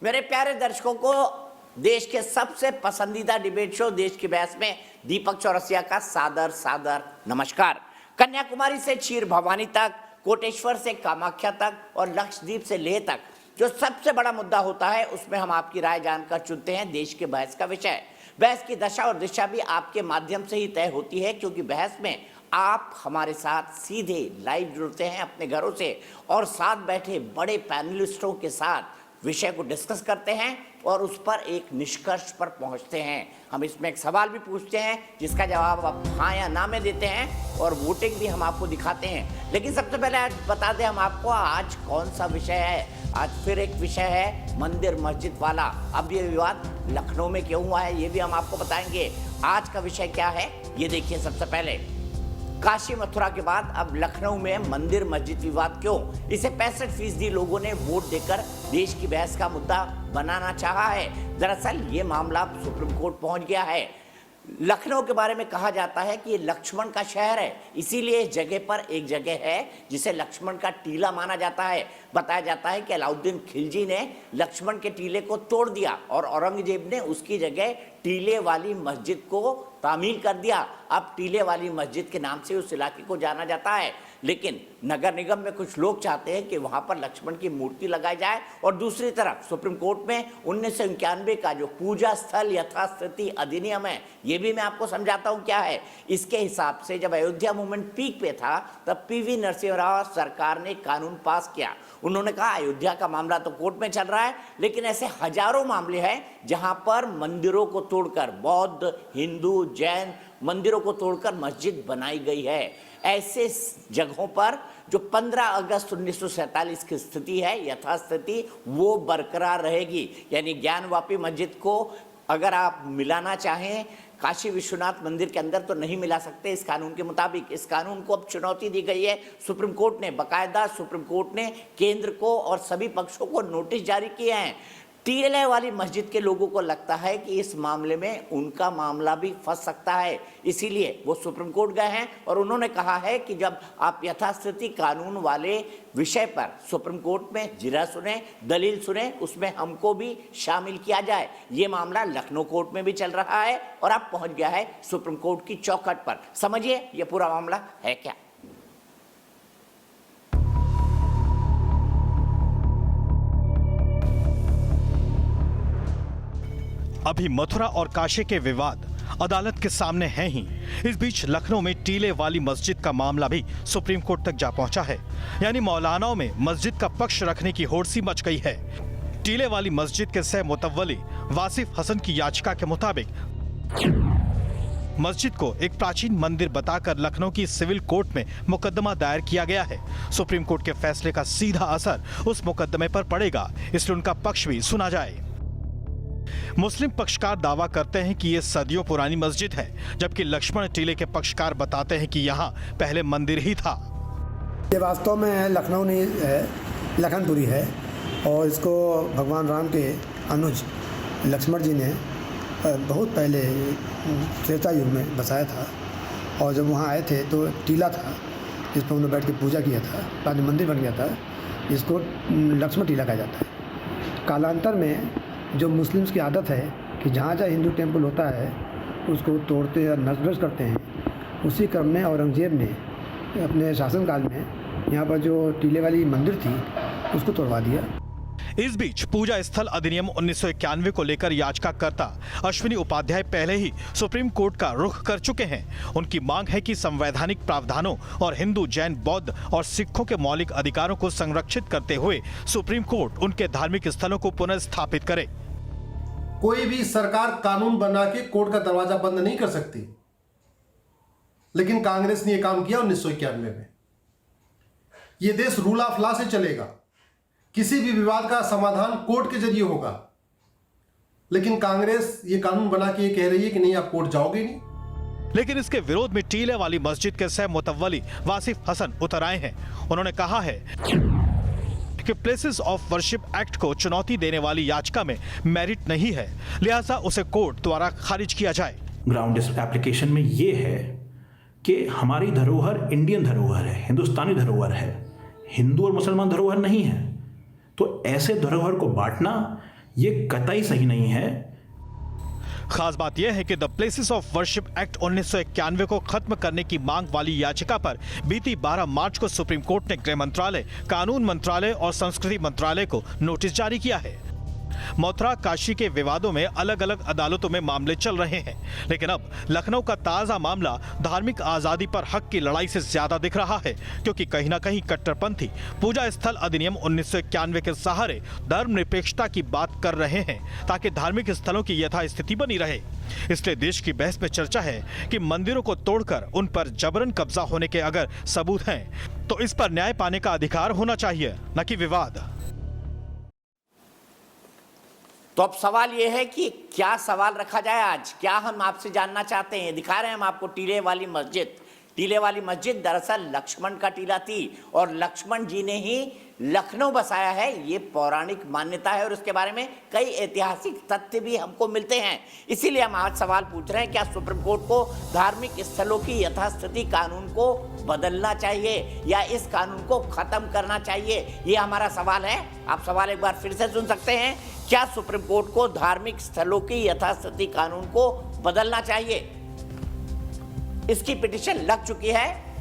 मेरे प्यारे दर्शकों को देश के सबसे पसंदीदा डिबेट शो देश की बहस में दीपक चौरसिया का सादर सादर नमस्कार। कन्याकुमारी से क्षीर भवानी तक, कोटेश्वर से कामाख्या तक और लक्षद्वीप से लेह तक जो सबसे बड़ा मुद्दा होता है उसमें हम आपकी राय जानकर चुनते हैं देश के बहस का विषय। बहस की दशा और दिशा भी आपके माध्यम से ही तय होती है, क्योंकि बहस में आप हमारे साथ सीधे लाइव जुड़ते हैं अपने घरों से और साथ बैठे बड़े पैनलिस्टों के साथ विषय को डिस्कस करते हैं और उस पर एक निष्कर्ष पर पहुंचते हैं। हम इसमें एक सवाल भी पूछते हैं जिसका जवाब आप हाँ या ना में देते हैं और वोटिंग भी हम आपको दिखाते हैं। लेकिन सबसे पहले आज बता दें हम आपको आज कौन सा विषय है। आज फिर एक विषय है मंदिर मस्जिद वाला। अब ये विवाद लखनऊ में क्यों हुआ है ये भी हम आपको बताएंगे। आज का विषय क्या है ये देखिए। सबसे पहले काशी मथुरा के बाद अब लखनऊ में मंदिर मस्जिद विवाद क्यों? इसे 65% लोगों ने वोट देकर देश की बहस का मुद्दा बनाना चाहा है। दरअसल ये मामला सुप्रीम कोर्ट पहुंच गया है। लखनऊ के बारे में कहा जाता है कि ये लक्ष्मण का शहर है, इसीलिए इस जगह पर एक जगह है जिसे लक्ष्मण का टीला माना जाता है। बताया जाता है कि अलाउद्दीन खिलजी ने लक्ष्मण के टीले को तोड़ दिया और औरंगजेब ने उसकी जगह टीले वाली मस्जिद को तामील कर दिया। अब टीले वाली मस्जिद के नाम से उस इलाके को जाना जाता है। लेकिन नगर निगम में कुछ लोग चाहते हैं कि वहां पर लक्ष्मण की मूर्ति लगाई जाए और दूसरी तरफ सुप्रीम कोर्ट में 1991 का जो पूजा स्थल यथास्थिति अधिनियम है ये भी मैं आपको समझाता हूं क्या है। इसके हिसाब से जब अयोध्या मूवमेंट पीक पे था तब पीवी नरसिम्हा राव सरकार ने कानून पास किया। उन्होंने कहा अयोध्या का मामला तो कोर्ट में चल रहा है, लेकिन ऐसे हजारों मामले हैं जहां पर मंदिरों को तोड़कर बौद्ध, हिंदू, जैन मंदिरों को तोड़कर मस्जिद बनाई गई है। ऐसे जगहों पर जो 15 अगस्त 1947 की स्थिति है यथास्थिति वो बरकरार रहेगी। यानी ज्ञानवापी मस्जिद को अगर आप मिलाना चाहें काशी विश्वनाथ मंदिर के अंदर तो नहीं मिला सकते इस कानून के मुताबिक। इस कानून को अब चुनौती दी गई है सुप्रीम कोर्ट ने। बाकायदा सुप्रीम कोर्ट ने केंद्र को और सभी पक्षों को नोटिस जारी किए हैं। टीले वाली मस्जिद के लोगों को लगता है कि इस मामले में उनका मामला भी फंस सकता है, इसीलिए वो सुप्रीम कोर्ट गए हैं और उन्होंने कहा है कि जब आप यथास्थिति कानून वाले विषय पर सुप्रीम कोर्ट में जिरा सुने, दलील सुने, उसमें हमको भी शामिल किया जाए। ये मामला लखनऊ कोर्ट में भी चल रहा है और अब पहुंच गया है सुप्रीम कोर्ट की चौखट पर। समझिए ये पूरा मामला है क्या। अभी मथुरा और काशी के विवाद अदालत के सामने हैं ही। इस बीच लखनऊ में टीले वाली मस्जिद का मामला भी सुप्रीम कोर्ट तक जा पहुंचा है। यानी मौलानाओं में मस्जिद का पक्ष रखने की होड़ सी मच गई है। टीले वाली मस्जिद के सह मुतव्वली वासिफ हसन की याचिका के मुताबिक मस्जिद को एक प्राचीन मंदिर बताकर लखनऊ की सिविल कोर्ट में मुकदमा दायर किया गया है। सुप्रीम कोर्ट के फैसले का सीधा असर उस मुकदमे पर पड़ेगा, इसलिए उनका पक्ष भी सुना जाए। मुस्लिम पक्षकार दावा करते हैं कि यह सदियों पुरानी मस्जिद है, जबकि लक्ष्मण टीले के पक्षकार बताते हैं कि यहाँ पहले मंदिर ही था। ये वास्तव में लखनऊ नहीं है, लखनपुरी है और इसको भगवान राम के अनुज लक्ष्मण जी ने बहुत पहले त्रेता युग में बसाया था। और जब वहाँ आए थे तो टीला था जिस पर उन्होंने बैठ के पूजा किया था, बाद में मंदिर बन गया था, जिसको लक्ष्मण टीला कहा जाता है। कालांतर में जो मुस्लिम्स की आदत है कि जहाँ जहाँ हिंदू टेम्पल होता है उसको तोड़ते और नष्ट करते हैं, उसी क्रम में औरंगजेब ने अपने शासनकाल में यहाँ पर जो टीले वाली मंदिर थी उसको तोड़वा दिया। इस बीच पूजा स्थल अधिनियम 1991 को लेकर याचिकाकर्ता अश्विनी उपाध्याय पहले ही सुप्रीम कोर्ट का रुख कर चुके हैं। उनकी मांग है कि संवैधानिक प्रावधानों और हिंदू, जैन, बौद्ध और सिखों के मौलिक अधिकारों को संरक्षित करते हुए सुप्रीम कोर्ट उनके धार्मिक स्थलों को पुनर्स्थापित करे। कोई भी सरकार कानून बना के कोर्ट का दरवाजा बंद नहीं कर सकती, लेकिन कांग्रेस ने यह काम किया 1991 में। यह देश रूल ऑफ लॉ से चलेगा, किसी भी विवाद का समाधान कोर्ट के जरिए होगा, लेकिन कांग्रेस ये कानून बना के ये कह रही है कि नहीं आप कोर्ट जाओगे नहीं। लेकिन इसके विरोध में टीले वाली मस्जिद के सह मुतव्वली वासिफ हसन उतर आए हैं। उन्होंने कहा है कि प्लेसेस ऑफ वर्शिप एक्ट को चुनौती देने वाली याचिका में मेरिट नहीं है, लिहाजा उसे कोर्ट द्वारा खारिज किया जाए। ग्राउंड एप्लीकेशन में यह है कि हमारी धरोहर इंडियन धरोहर है, हिंदुस्तानी धरोहर है, हिंदू और मुसलमान धरोहर नहीं है। तो ऐसे धरोहर को बांटना ये कतई सही नहीं है। खास बात यह है कि the places of worship act 1991 को खत्म करने की मांग वाली याचिका पर बीती 12 मार्च को सुप्रीम कोर्ट ने गृह मंत्रालय, कानून मंत्रालय और संस्कृति मंत्रालय को नोटिस जारी किया है। मथुरा काशी के विवादों में अलग अलग अदालतों में मामले चल रहे हैं, लेकिन अब लखनऊ का ताजा मामला धार्मिक आजादी पर हक की लड़ाई से ज्यादा दिख रहा है, क्योंकि कहीं ना कहीं कट्टरपंथी पूजा स्थल अधिनियम 1991 के सहारे धर्मनिरपेक्षता की बात कर रहे हैं ताकि धार्मिक स्थलों की यथास्थिति बनी रहे। इसलिए देश की बहस में चर्चा है कि मंदिरों को तोड़कर उन पर जबरन कब्जा होने के अगर सबूत हैं तो इस पर न्याय पाने का अधिकार होना चाहिए, न कि विवाद। तो अब सवाल यह है कि क्या सवाल रखा जाए आज, क्या हम आपसे जानना चाहते हैं। दिखा रहे हैं हम आपको टीले वाली मस्जिद। टीले वाली मस्जिद दरअसल लक्ष्मण का टीला थी और लक्ष्मण जी ने ही लखनऊ बसाया है, ये पौराणिक मान्यता है और उसके बारे में कई ऐतिहासिक तथ्य भी हमको मिलते हैं। इसीलिए हम आज सवाल पूछ रहे हैं, क्या सुप्रीम कोर्ट को धार्मिक स्थलों की यथास्थिति कानून को बदलना चाहिए या इस कानून को खत्म करना चाहिए, ये हमारा सवाल है। आप सवाल एक बार फिर से सुन सकते हैं, क्या सुप्रीम कोर्ट को धार्मिक स्थलों की यथास्थिति कानून को बदलना चाहिए। इसकी पिटीशन लग चुकी है,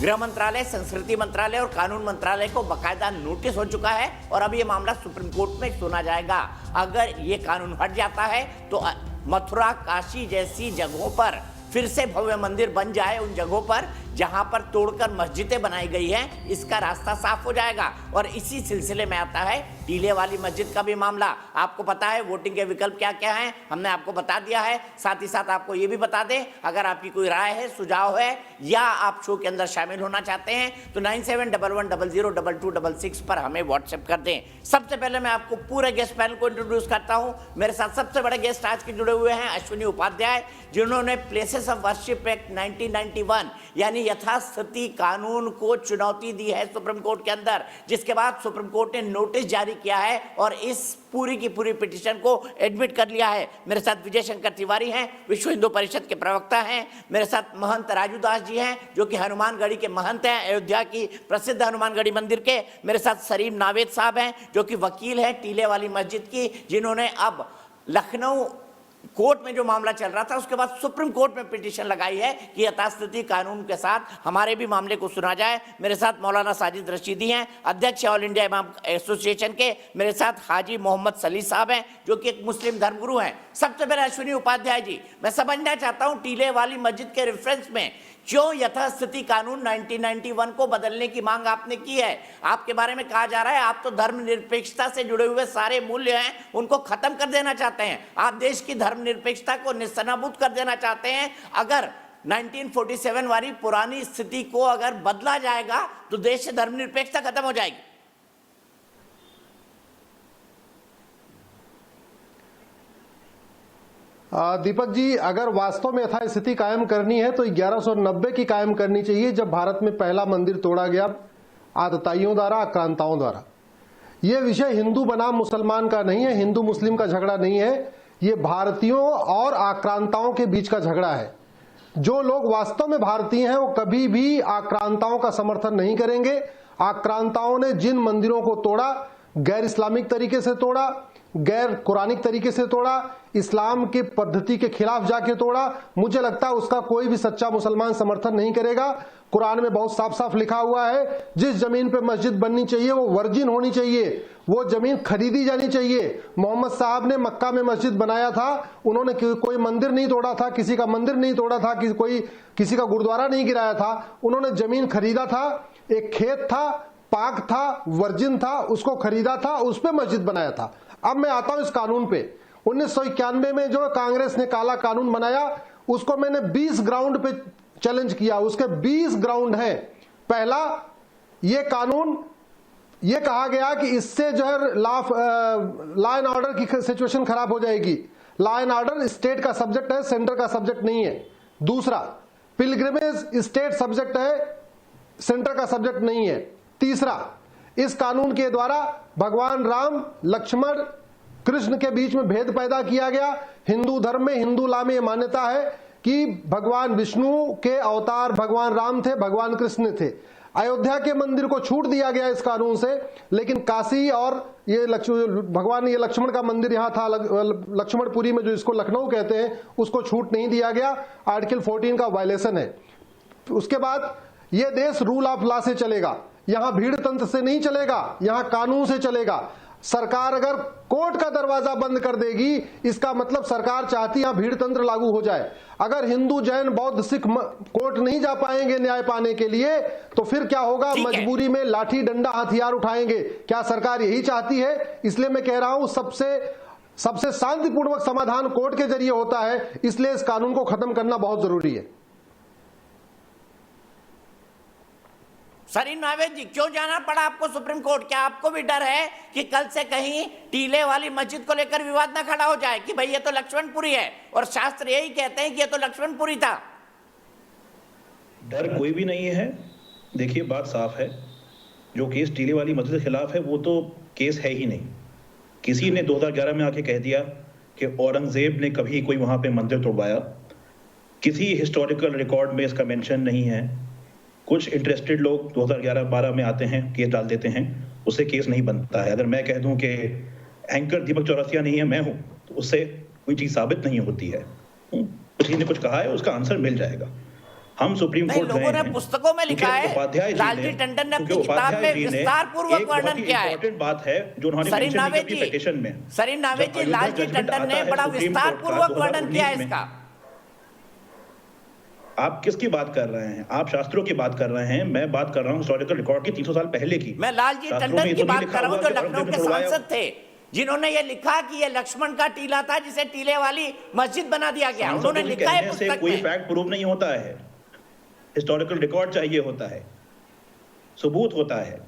गृह मंत्रालय, संस्कृति मंत्रालय और कानून मंत्रालय को बकायदा नोटिस हो चुका है और अब ये मामला सुप्रीम कोर्ट में सुना जाएगा। अगर ये कानून हट जाता है तो मथुरा काशी जैसी जगहों पर फिर से भव्य मंदिर बन जाए, उन जगहों पर जहां पर तोड़कर मस्जिदें बनाई गई हैं, इसका रास्ता साफ हो जाएगा। और इसी सिलसिले में आता है टीले वाली मस्जिद का भी मामला। आपको पता है वोटिंग के विकल्प क्या क्या हैं, हमने आपको बता दिया है। साथ ही साथ आपको ये भी बता दें, अगर आपकी कोई राय है, सुझाव है या आप शो के अंदर शामिल होना चाहते हैं तो 9711002266 पर हमें व्हाट्सएप कर दें। सबसे पहले मैं आपको पूरे गेस्ट पैनल को इंट्रोड्यूस करता हूं। मेरे साथ सबसे बड़े गेस्ट आज के जुड़े हुए हैं अश्विनी उपाध्याय, जिन्होंने प्लेसेस ऑफ वर्शिप एक्ट 1991 यानी यथास्थिति कानून को चुनौती दी है सुप्रीम कोर्ट के अंदर, जिसके बाद सुप्रीम कोर्ट ने नोटिस जारी किया है और इस पूरी की पूरी पिटीशन को एडमिट कर लिया है। मेरे साथ विजय शंकर तिवारी हैं, विश्व हिंदू परिषद के प्रवक्ता हैं। मेरे साथ महंत राजू दास जी हैं, जो कि हनुमानगढ़ी के महंत हैं, अयोध्या की प्रसिद्ध हनुमानगढ़ी मंदिर के। मेरे साथ सलीम नावेद साहब हैं, जो कि वकील हैं टीले वाली मस्जिद की, जिन्होंने अब लखनऊ कोर्ट में जो मामला चल रहा था उसके बाद सुप्रीम कोर्ट में पिटीशन लगाई है कि यथास्थिति कानून के साथ हमारे भी मामले को सुना जाए। मेरे साथ मौलाना साजिद रशीदी हैं, अध्यक्ष ऑल इंडिया इमाम एसोसिएशन के। मेरे साथ हाजी मोहम्मद सली साहब हैं, जो कि एक मुस्लिम धर्मगुरु हैं। सबसे पहले अश्विनी उपाध्याय जी, मैं समझना चाहता हूं टीले वाली मस्जिद के रेफरेंस में क्यों यथास्थिति कानून 1991 को बदलने की मांग आपने की है। आपके बारे में कहा जा रहा है आप तो धर्मनिरपेक्षता से जुड़े हुए सारे मूल्य हैं उनको खत्म कर देना चाहते हैं, आप देश की धर्मनिरपेक्षता को निस्सनाबूद कर देना चाहते हैं। अगर 1947 वाली पुरानी स्थिति को अगर बदला जाएगा तो देश से धर्मनिरपेक्षता खत्म हो जाएगी। दीपक जी, अगर वास्तव में यथास्थिति कायम करनी है तो 1190 की कायम करनी चाहिए, जब भारत में पहला मंदिर तोड़ा गया आतताइयों द्वारा, आक्रांताओं द्वारा। यह विषय हिंदू बनाम मुसलमान का नहीं है, हिंदू मुस्लिम का झगड़ा नहीं है, ये भारतीयों और आक्रांताओं के बीच का झगड़ा है। जो लोग वास्तव में भारतीय हैं वो कभी भी आक्रांताओं का समर्थन नहीं करेंगे। आक्रांताओं ने जिन मंदिरों को तोड़ा, गैर इस्लामिक तरीके से तोड़ा, गैर कुरानिक तरीके से तोड़ा, इस्लाम के पद्धति के खिलाफ जाके तोड़ा, मुझे लगता है उसका कोई भी सच्चा मुसलमान समर्थन नहीं करेगा। कुरान में बहुत साफ साफ लिखा हुआ है, जिस जमीन पे मस्जिद बननी चाहिए वो वर्जिन होनी चाहिए, वो जमीन खरीदी जानी चाहिए। मोहम्मद साहब ने मक्का में मस्जिद बनाया था, उन्होंने कोई मंदिर नहीं तोड़ा था, किसी का मंदिर नहीं तोड़ा था, किसी का गुरुद्वारा नहीं गिराया था, उन्होंने जमीन खरीदा था, एक खेत था, पाक था, वर्जिन था, उसको खरीदा था, उस पर मस्जिद बनाया था। अब मैं आता हूं इस कानून पे। 1991 में जो कांग्रेस ने काला कानून बनाया उसको मैंने 20 ग्राउंड पे चैलेंज किया। उसके 20 ग्राउंड हैं। पहला, ये कानून, ये कहा गया कि इससे जो है लॉ एंड ऑर्डर की सिचुएशन खराब हो जाएगी। लॉ एंड ऑर्डर स्टेट का सब्जेक्ट है, सेंटर का सब्जेक्ट नहीं है। दूसरा, पिलग्रिमेज स्टेट सब्जेक्ट है, सेंटर का सब्जेक्ट नहीं है। तीसरा, इस कानून के द्वारा भगवान राम, लक्ष्मण, कृष्ण के बीच में भेद पैदा किया गया। हिंदू धर्म में, हिंदू लॉ में यह मान्यता है कि भगवान विष्णु के अवतार भगवान राम थे, भगवान कृष्ण थे। अयोध्या के मंदिर को छूट दिया गया इस कानून से, लेकिन काशी और ये भगवान ये लक्ष्मण का मंदिर यहाँ था लक्ष्मणपुरी में, जो इसको लखनऊ कहते हैं, उसको छूट नहीं दिया गया। आर्टिकल 14 का वायलेशन है। उसके बाद ये देश रूल ऑफ लॉ से चलेगा, यहां भीड़ तंत्र से नहीं चलेगा, यहां कानून से चलेगा। सरकार अगर कोर्ट का दरवाजा बंद कर देगी, इसका मतलब सरकार चाहती है यहां भीड़ तंत्र लागू हो जाए। अगर हिंदू, जैन, बौद्ध, सिख कोर्ट नहीं जा पाएंगे न्याय पाने के लिए, तो फिर क्या होगा? मजबूरी में लाठी डंडा हथियार उठाएंगे। क्या सरकार यही चाहती है? इसलिए मैं कह रहा हूं सबसे शांतिपूर्वक समाधान कोर्ट के जरिए होता है, इसलिए इस कानून को खत्म करना बहुत जरूरी है। सरीन नावेद जी, क्यों जाना पड़ा आपको सुप्रीम कोर्ट? क्या आपको भी डर है कि कल से कहीं टीले वाली मस्जिद को लेकर विवाद ना खड़ा हो जाए कि भाई ये तो लक्ष्मणपुरी है और शास्त्र यही कहते हैं कि ये तो लक्ष्मणपुरी था? डर कोई भी नहीं है। देखिए, बात साफ है, जो केस टीले वाली मस्जिद के खिलाफ है वो तो केस है ही नहीं। किसी ने 2011 में आके कह दिया कि औरंगजेब ने कभी कोई वहां पे मंदिर तोड़वाया, किसी हिस्टोरिकल रिकॉर्ड में इसका मेंशन नहीं है। कुछ इंटरेस्टेड लोग 2011-12 में आते हैं, केस डाल देते हैं, उससे केस नहीं बनता है। अगर मैं कह दूं कि एंकर दीपक चौरसिया नहीं है, मैं हूं, तो उससे कोई चीज साबित नहीं होती है। किसी ने कुछ कहा है, उसका आंसर मिल जाएगा। हम सुप्रीम कोर्ट लोगों ने पुस्तकों में लिखा है, लालजी टंडन ने अपनी किताब में विस्तारपूर्वक वर्णन किया है। इंपॉर्टेंट बात है जो उन्होंने मेंशन की अपनी पिटीशन में। सरीन नावेद जी, लालजी टंडन ने बड़ा विस्तारपूर्वक वर्णन किया है इसका। आप किसकी बात कर रहे हैं? आप शास्त्रों की बात कर रहे हैं, मैं बात कर रहा हूं हिस्टोरिकल रिकॉर्ड की 300 साल पहले की। मैं लालजी टंडन की बात कर रहा हूं, जो लखनऊ के सांसद थे, जिन्होंने ये लिखा कि ये लक्ष्मण का टीला था जिसे टीले वाली मस्जिद बना दिया गया। उन्होंने लिखा है पुस्तक में। कोई फैक्ट प्रूव नहीं होता है, हिस्टोरिकल रिकॉर्ड चाहिए होता है, सबूत होता है।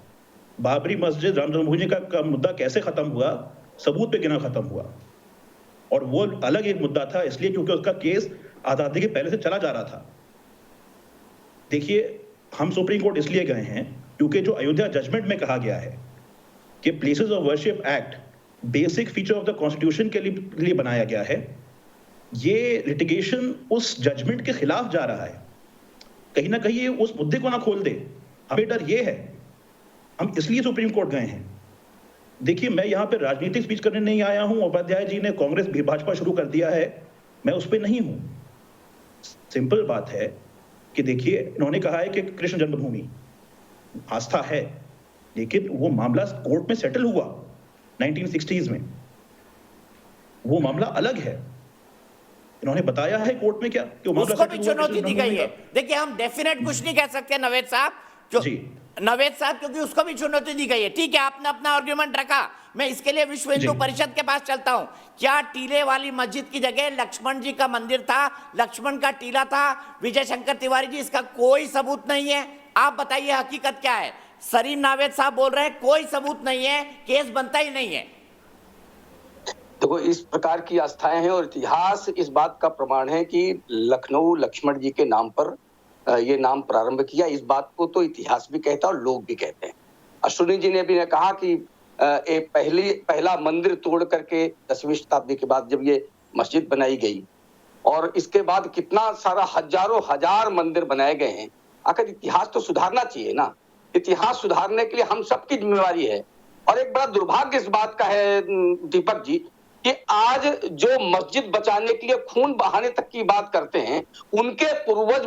बाबरी मस्जिद, राम जन्मभूमि का मुद्दा कैसे खत्म हुआ? सबूत पे गिना खत्म हुआ, और वो अलग एक मुद्दा था, इसलिए क्योंकि उसका केस आजादी के पहले से चला जा रहा था। देखिए, हम सुप्रीम कोर्ट इसलिए गए हैं क्योंकि जो अयोध्या जजमेंट में कहा गया है कि places of worship act basic feature of the constitution के लिए बनाया गया है, ये लिटिगेशन उस जजमेंट के खिलाफ जा रहा है। कहीं ना कहीं ये उस मुद्दे को ना खोल दे, हमें डर ये है। हम इसलिए सुप्रीम कोर्ट गए हैं। देखिए, मैं यहाँ पे राजनीतिक स्पीच करने नहीं आया हूं। उपाध्याय जी ने कांग्रेस भी भाजपा शुरू कर दिया है, मैं उस पर नहीं हूं। सिंपल बात है कि देखिए, इन्होंने कहा है कि कृष्ण जन्मभूमि आस्था है, लेकिन वो मामला कोर्ट में सेटल हुआ 1960s में, वो मामला अलग है। इन्होंने बताया है कोर्ट में क्या कि वो मामला उसको भी चुनौती दी गई है। देखिए, हम डेफिनेट कुछ नहीं कह सकते नवेद साहब, क्योंकि उसको भी चुनौती दी गई है। ठीक है, आपने अपना आर्गुमेंट रखा, मैं इसके लिए विश्व हिंदू परिषद के पास चलता हूं। क्या टीले वाली मस्जिद की जगह लक्ष्मण जी का मंदिर था, लक्ष्मण का टीला था? विजय शंकर तिवारी जी, इसका कोई सबूत नहीं है। आप बताइए हकीकत क्या है? सरीन नावेद साहब बोल रहे हैं कोई सबूत नहीं है, केस बनता ही नहीं है। देखो, इस प्रकार की आस्थाएं हैं और इतिहास इस बात का प्रमाण है कि लखनऊ लक्ष्मण जी के नाम पर ये नाम प्रारंभ किया। इस बात को तो इतिहास भी कहता है और लोग भी कहते हैं। अश्विनी जी ने भी ने कहा कि पहला मंदिर तोड़ करके 10वीं शताब्दी के बाद जब ये मस्जिद बनाई गई, और इसके बाद कितना सारा हजारों हजार मंदिर बनाए गए हैं। आखिर इतिहास तो सुधारना चाहिए ना। इतिहास सुधारने के लिए हम सबकी जिम्मेवारी है। और एक बड़ा दुर्भाग्य इस बात का है दीपक जी कि आज जो मस्जिद बचाने के लिए खून बहाने तक की बात करते हैं, उनके पूर्वज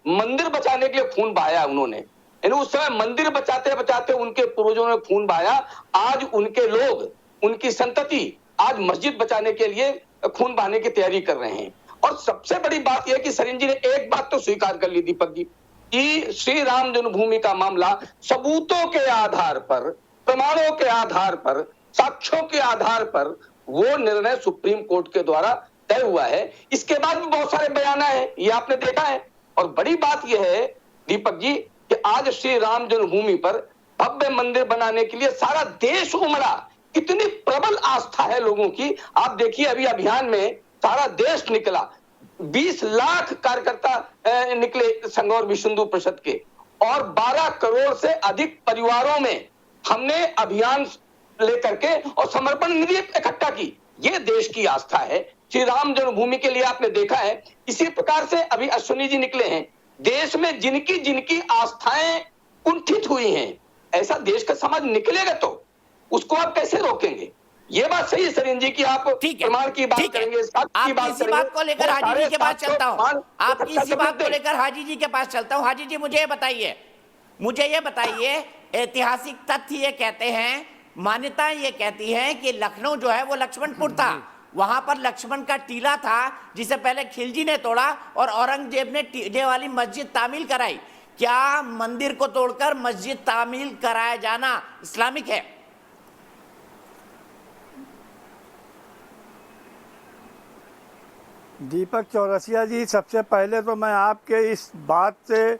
मंदिर बचाने के लिए खून बहाया उन्होंने। यानी उस समय मंदिर बचाते बचाते उनके पूर्वजों ने खून बहाया। आज उनके लोग, उनकी संतति आज मस्जिद बचाने के लिए खून बहाने की तैयारी कर रहे हैं। और सबसे बड़ी बात यह कि सरीन जी ने एक बात तो स्वीकार कर ली दीपक जी कि श्री राम जन्मभूमि का मामला सबूतों के आधार पर, प्रमाणों के आधार पर, साक्ष्यों के आधार पर वो निर्णय सुप्रीम कोर्ट के द्वारा तय हुआ है। इसके बाद भी बहुत सारे बयान हैं, ये आपने देखा है। और बड़ी बात यह है दीपक जी कि आज श्री राम जन्मभूमि पर भव्य मंदिर बनाने के लिए सारा देश उमड़ा। इतनी प्रबल आस्था है लोगों की। आप देखिए, अभी अभियान में सारा देश निकला, 20 लाख कार्यकर्ता निकले संघ और विश्व हिंदू परिषद के, और 12 करोड़ से अधिक परिवारों में हमने अभियान लेकर के और समर्पण निधि इकट्ठा की। ये देश की आस्था है। श्री राम जन्मभूमि के लिए आपने देखा है। इसी प्रकार से अभी अश्विनी जी निकले हैं। देश में जिनकी जिनकी आस्थाएं कुंठित हुई हैं, ऐसा देश का समाज निकलेगा तो उसको आप कैसे रोकेंगे? ये बात सही है सरीन जी कि आप ठीक है, प्रमाण की बात ठीक है। करेंगे, साक्ष्य की आपकी बात इसी करेंगे, बात को लेकर वो हाजी जी सारे के पास चलता हूँ, 705 आपकी इसी बात को लेकर हाजी जी के पास चलता हूँ। हाजी जी मुझे ये बताइए, ऐतिहासिक तथ्य ये कहते हैं, मान्यताएं ये कहती हैं कि लखनऊ जो है वो लक्ष्मणपुर था, वहां पर लक्ष्मण का टीला था जिसे पहले खिलजी ने तोड़ा और औरंगजेब ने टीले वाली मस्जिद तामील कराई। क्या मंदिर को तोड़कर मस्जिद तामील कराया जाना इस्लामिक है? दीपक चौरसिया जी, सबसे पहले तो मैं आपके इस बात से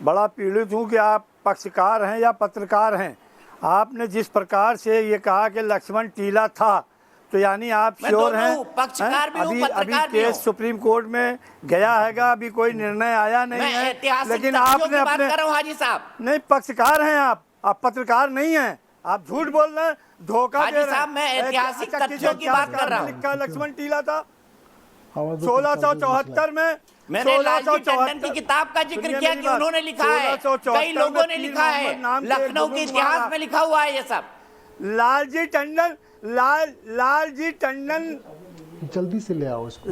बड़ा पीड़ित हूँ कि आप पक्षकार हैं या पत्रकार हैं। आपने जिस प्रकार से ये कहा कि लक्ष्मण टीला था, तो यानी आप श्योर हैं? पक्षकार भी हूं, अभी पत्रकार भी हूं। केस सुप्रीम कोर्ट में गया हैगा, अभी कोई निर्णय आया नहीं मैं है, ऐतिहासिक लेकिन तथ्यों आपने की बात अपने कर रहा हूं हाजी साहब। नहीं, पक्षकार हैं आप पत्रकार नहीं हैं, आप झूठ बोल रहे हैं, धोखा हाजी दे रहे हैं। साहब, मैं ऐतिहासिक अच्छा, तथ्यों की बात कर रहा हूं। लिखा लक्ष्मण टीला था 1674 में। मैंने लालजी टंडन की किताब का जिक्र किया कि उन्होंने लिखा है, कई लोगों ने लिखा है, लखनऊ के इतिहास में लिखा हुआ है ये सब। लालजी टंडन जल्दी से ले आओ इसको।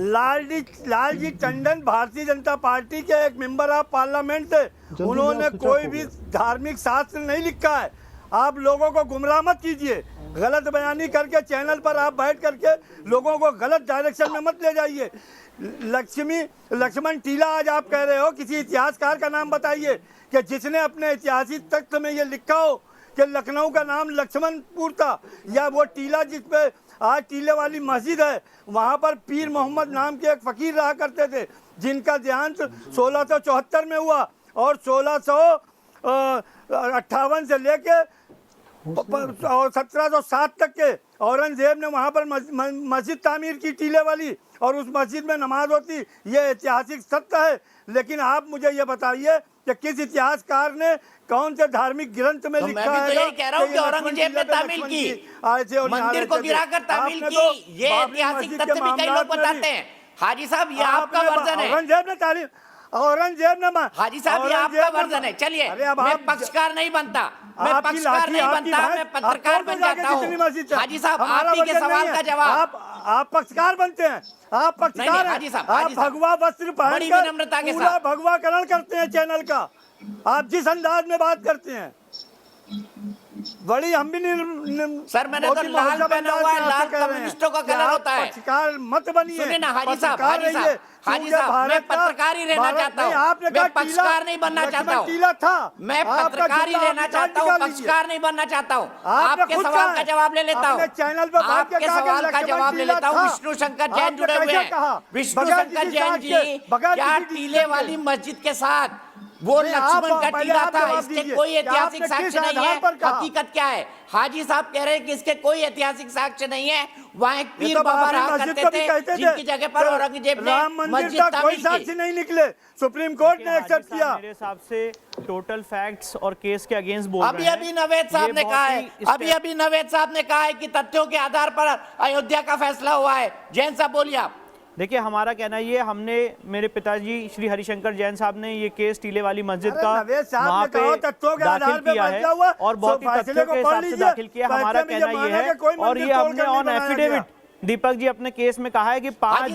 लालजी टंडन भारतीय जनता पार्टी के एक मेंबर ऑफ पार्लियामेंट थे। उन्होंने कोई भी धार्मिक शास्त्र नहीं लिखा है। आप लोगों को गुमराह मत कीजिए, गलत बयानी करके चैनल पर आप बैठ करके लोगों को गलत डायरेक्शन में मत ले जाइए। लक्ष्मण टीला आज आप कह रहे हो, किसी इतिहासकार का नाम बताइए कि जिसने अपने ऐतिहासिक तथ्य में ये लिखा हो कि लखनऊ का नाम लक्ष्मणपुर था, या वो टीला जिस पे आज टीले वाली मस्जिद है, वहाँ पर पीर मोहम्मद नाम के एक फकीर रहा करते थे, जिनका देहांत 1674 में हुआ और 1658 से लेके और 1707 तक के औरंगजेब ने वहाँ पर मस्जिद तामीर की टीले वाली, और उस मस्जिद में नमाज होती। ये ऐतिहासिक सत्य है। लेकिन आप मुझे ये बताइए कि किस इतिहासकार ने कौन से धार्मिक ग्रंथ में लिखा है? मैं भी तो यही कह रहा हूँ कि औरंगजेब ने तामील की, मंदिर को गिराकर तामील की। ये ऐतिहासिक तथ्य भी कई लोग बताते हैं। हाजी साहब, ये आपका वर्जन है। औरंगजेब ने हाजी साहब, ये आपका वर्जन है। चलिए, मैं पक्षकार नहीं बनता, मैं पक्षकार नहीं बनता, मैं पत्रकार बन जाता हूँ। हाजी साहब, आप ही के सवाल का जवाब। आप पक्षकार बनते हैं, आप पक्षकार हाजी साहब, आप भगवा वस्त्र पहनकर पूरा भगवाकरण करते हैं चैनल का। आप जिस अंदाज में बात करते हैं, बड़ी हम भी सर, मैंने तो लाल पहना हुआ है, लाल कम्युनिस्टों का कलर होता है। पत्रकार मत बनिए। सुनिए ना हाजी साहब, मैं पत्रकार ही रहना चाहता हूँ, मैं पक्षकार नहीं बनना चाहता हूँ। मैं पत्रकार ही रहना चाहता हूँ, पक्षकार नहीं बनना चाहता हूँ। आपके सवाल का जवाब ले लेता हूँ, आपके सवाल का जवाब ले लेता हूँ। विष्णु शंकर जैन जुड़े हुए हैं। विष्णु शंकर जैन जी, क्या टीले वाली मस्जिद के साथ वो लक्ष्मण का टीला था? इसके कोई ऐतिहासिक साक्ष्य नहीं है। हकीकत क्या है? हाजी साहब कह रहे हैं कि इसके कोई ऐतिहासिक साक्ष्य नहीं है। वहाँ एक पीर बाबा रहा करते थे, जिनकी जगह पर औरंगजेब ने मस्जिद तामीर की। साक्ष्य नहीं निकले, सुप्रीम कोर्ट ने एक्सेप्ट किया। मेरे हिसाब से टोटल फैक्ट्स और केस के अगेंस्ट बोल रहे हैं। अभी नवेद साहब ने कहा है, अभी नवेद साहब ने कहा है कि तथ्यों के आधार पर अयोध्या का फैसला हुआ है। जैन साहब बोलिए आप। देखिए, हमारा कहना ये, हमने, मेरे पिताजी श्री हरिशंकर जैन साहब ने ये केस टीले वाली मस्जिद का वहाँ पे दाखिल किया है और बहुत ही तथ्यों के हिसाब से दाखिल किया। हमारा कहना ये है, और ये हमने ऑन एफिडेविट दीपक जी अपने केस में कहा है कि 5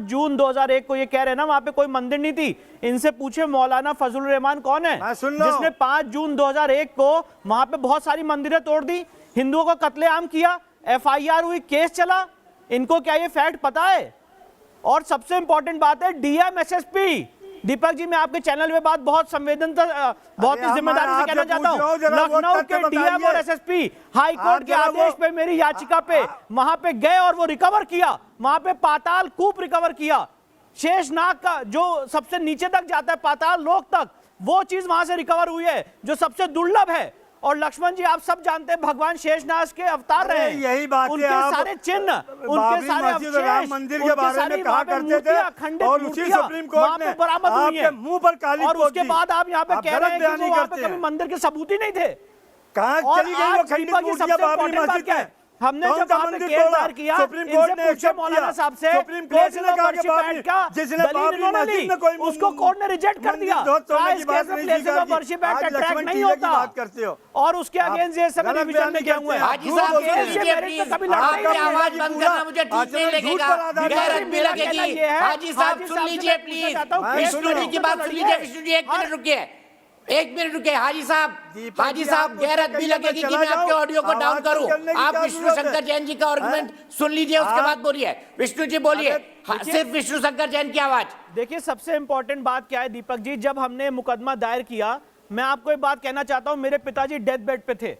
जून 2001 को ये कह रहे हैं ना, वहाँ पे कोई मंदिर नहीं थी। इनसे पूछे मौलाना फजलुर रहमान कौन है जिसने 5 जून 2001 को वहाँ पे बहुत सारी मंदिरें तोड़ दी, हिंदुओं को कत्लेआम किया, FIR हुई, केस चला। इनको क्या ये फैक्ट पता है? और सबसे इंपॉर्टेंट बात है, डीएम एसएसपी। दीपक जी, मैं आपके चैनल पे बात बहुत संवेदनता, बहुत ही जिम्मेदारी से कहना चाहता हूं, लखनऊ के डीएम और एसएसपी हाई कोर्ट के आदेश पे, मेरी याचिका पे वहां पे गए और वो रिकवर किया। वहां पे पाताल कूप रिकवर किया, शेषनाग का जो सबसे नीचे तक जाता है, पाताल लोक तक, वो चीज वहां से रिकवर हुई है जो सबसे दुर्लभ है। और लक्ष्मण जी, आप सब जानते हैं, भगवान शेषनाग के अवतार रहे। यही बात है, उनके सारे चिन्ह, उनके सारे अवशेष, राम मंदिर के बारे में कहा करते थे, और उसी सुप्रीम कोर्ट ने आपके मुंह पर काली और उसके बाद आप यहाँ पे कह रहे हैं कि वहाँ पे कभी मंदिर के सबूत ही नहीं थे। कहाँ चली गई वो खंडित मूर्तियां बाबरी मस्जिद के? हमने कौन जब सा वहाँ पे मंदिर केस तोड़ा? दायर किया, सुप्रीम इनसे कोर्ट ने पूछे एक्सेप्ट मौलाना किया। साहब से, सुप्रीम कोर्ट ने प्लेसेस ऑफ कहा कि वर्शिप बाबरी- एक्ट का जिसने दलील बाबरी इन्होंने मस्जिद ली, में कोई उसको कोर्ट ने रिजेक्ट कर मंदिर दिया। ध्वस्त होने कहा की इस बात केस में नहीं प्लेसेस स्वीकार ऑफ की। वर्शिप एक्ट आज अट्रैक्ट लक्ष्मण नहीं टीले की होता, बात करते हो। और उसके अगेंस्ट ये सब गलत डिवीजन बयान में गए हुए हैं। हाजी झूठ साहब बोलते कह हैं। लीजिए मेरिट प्लीज, पे कभी लड़ते आपकी नहीं हैं। आवाज बंद करना मुझे ठीक नहीं लगेगा, गैरत भी लगेगी। हाजी साहब सुन लीजिए प्लीज, विष्णु जी की बात सुन लीजिए। विष्णु जी 1 मिनट रुकिए, 1 मिनट रुकिए। हाजी साहब गैरत भी लगेगी कि मैं आपके ऑडियो को डाउन करूं। आप विष्णु शंकर जैन जी का आर्गुमेंट सुन लीजिए, उसके बाद बोलिए। विष्णु जी बोलिए, सिर्फ विष्णु शंकर जैन की आवाज। देखिए सबसे इंपॉर्टेंट बात क्या है दीपक जी, जब हमने मुकदमा दायर किया, मैं आपको एक बात कहना चाहता हूं, मेरे पिताजी डेथ बेड पे थे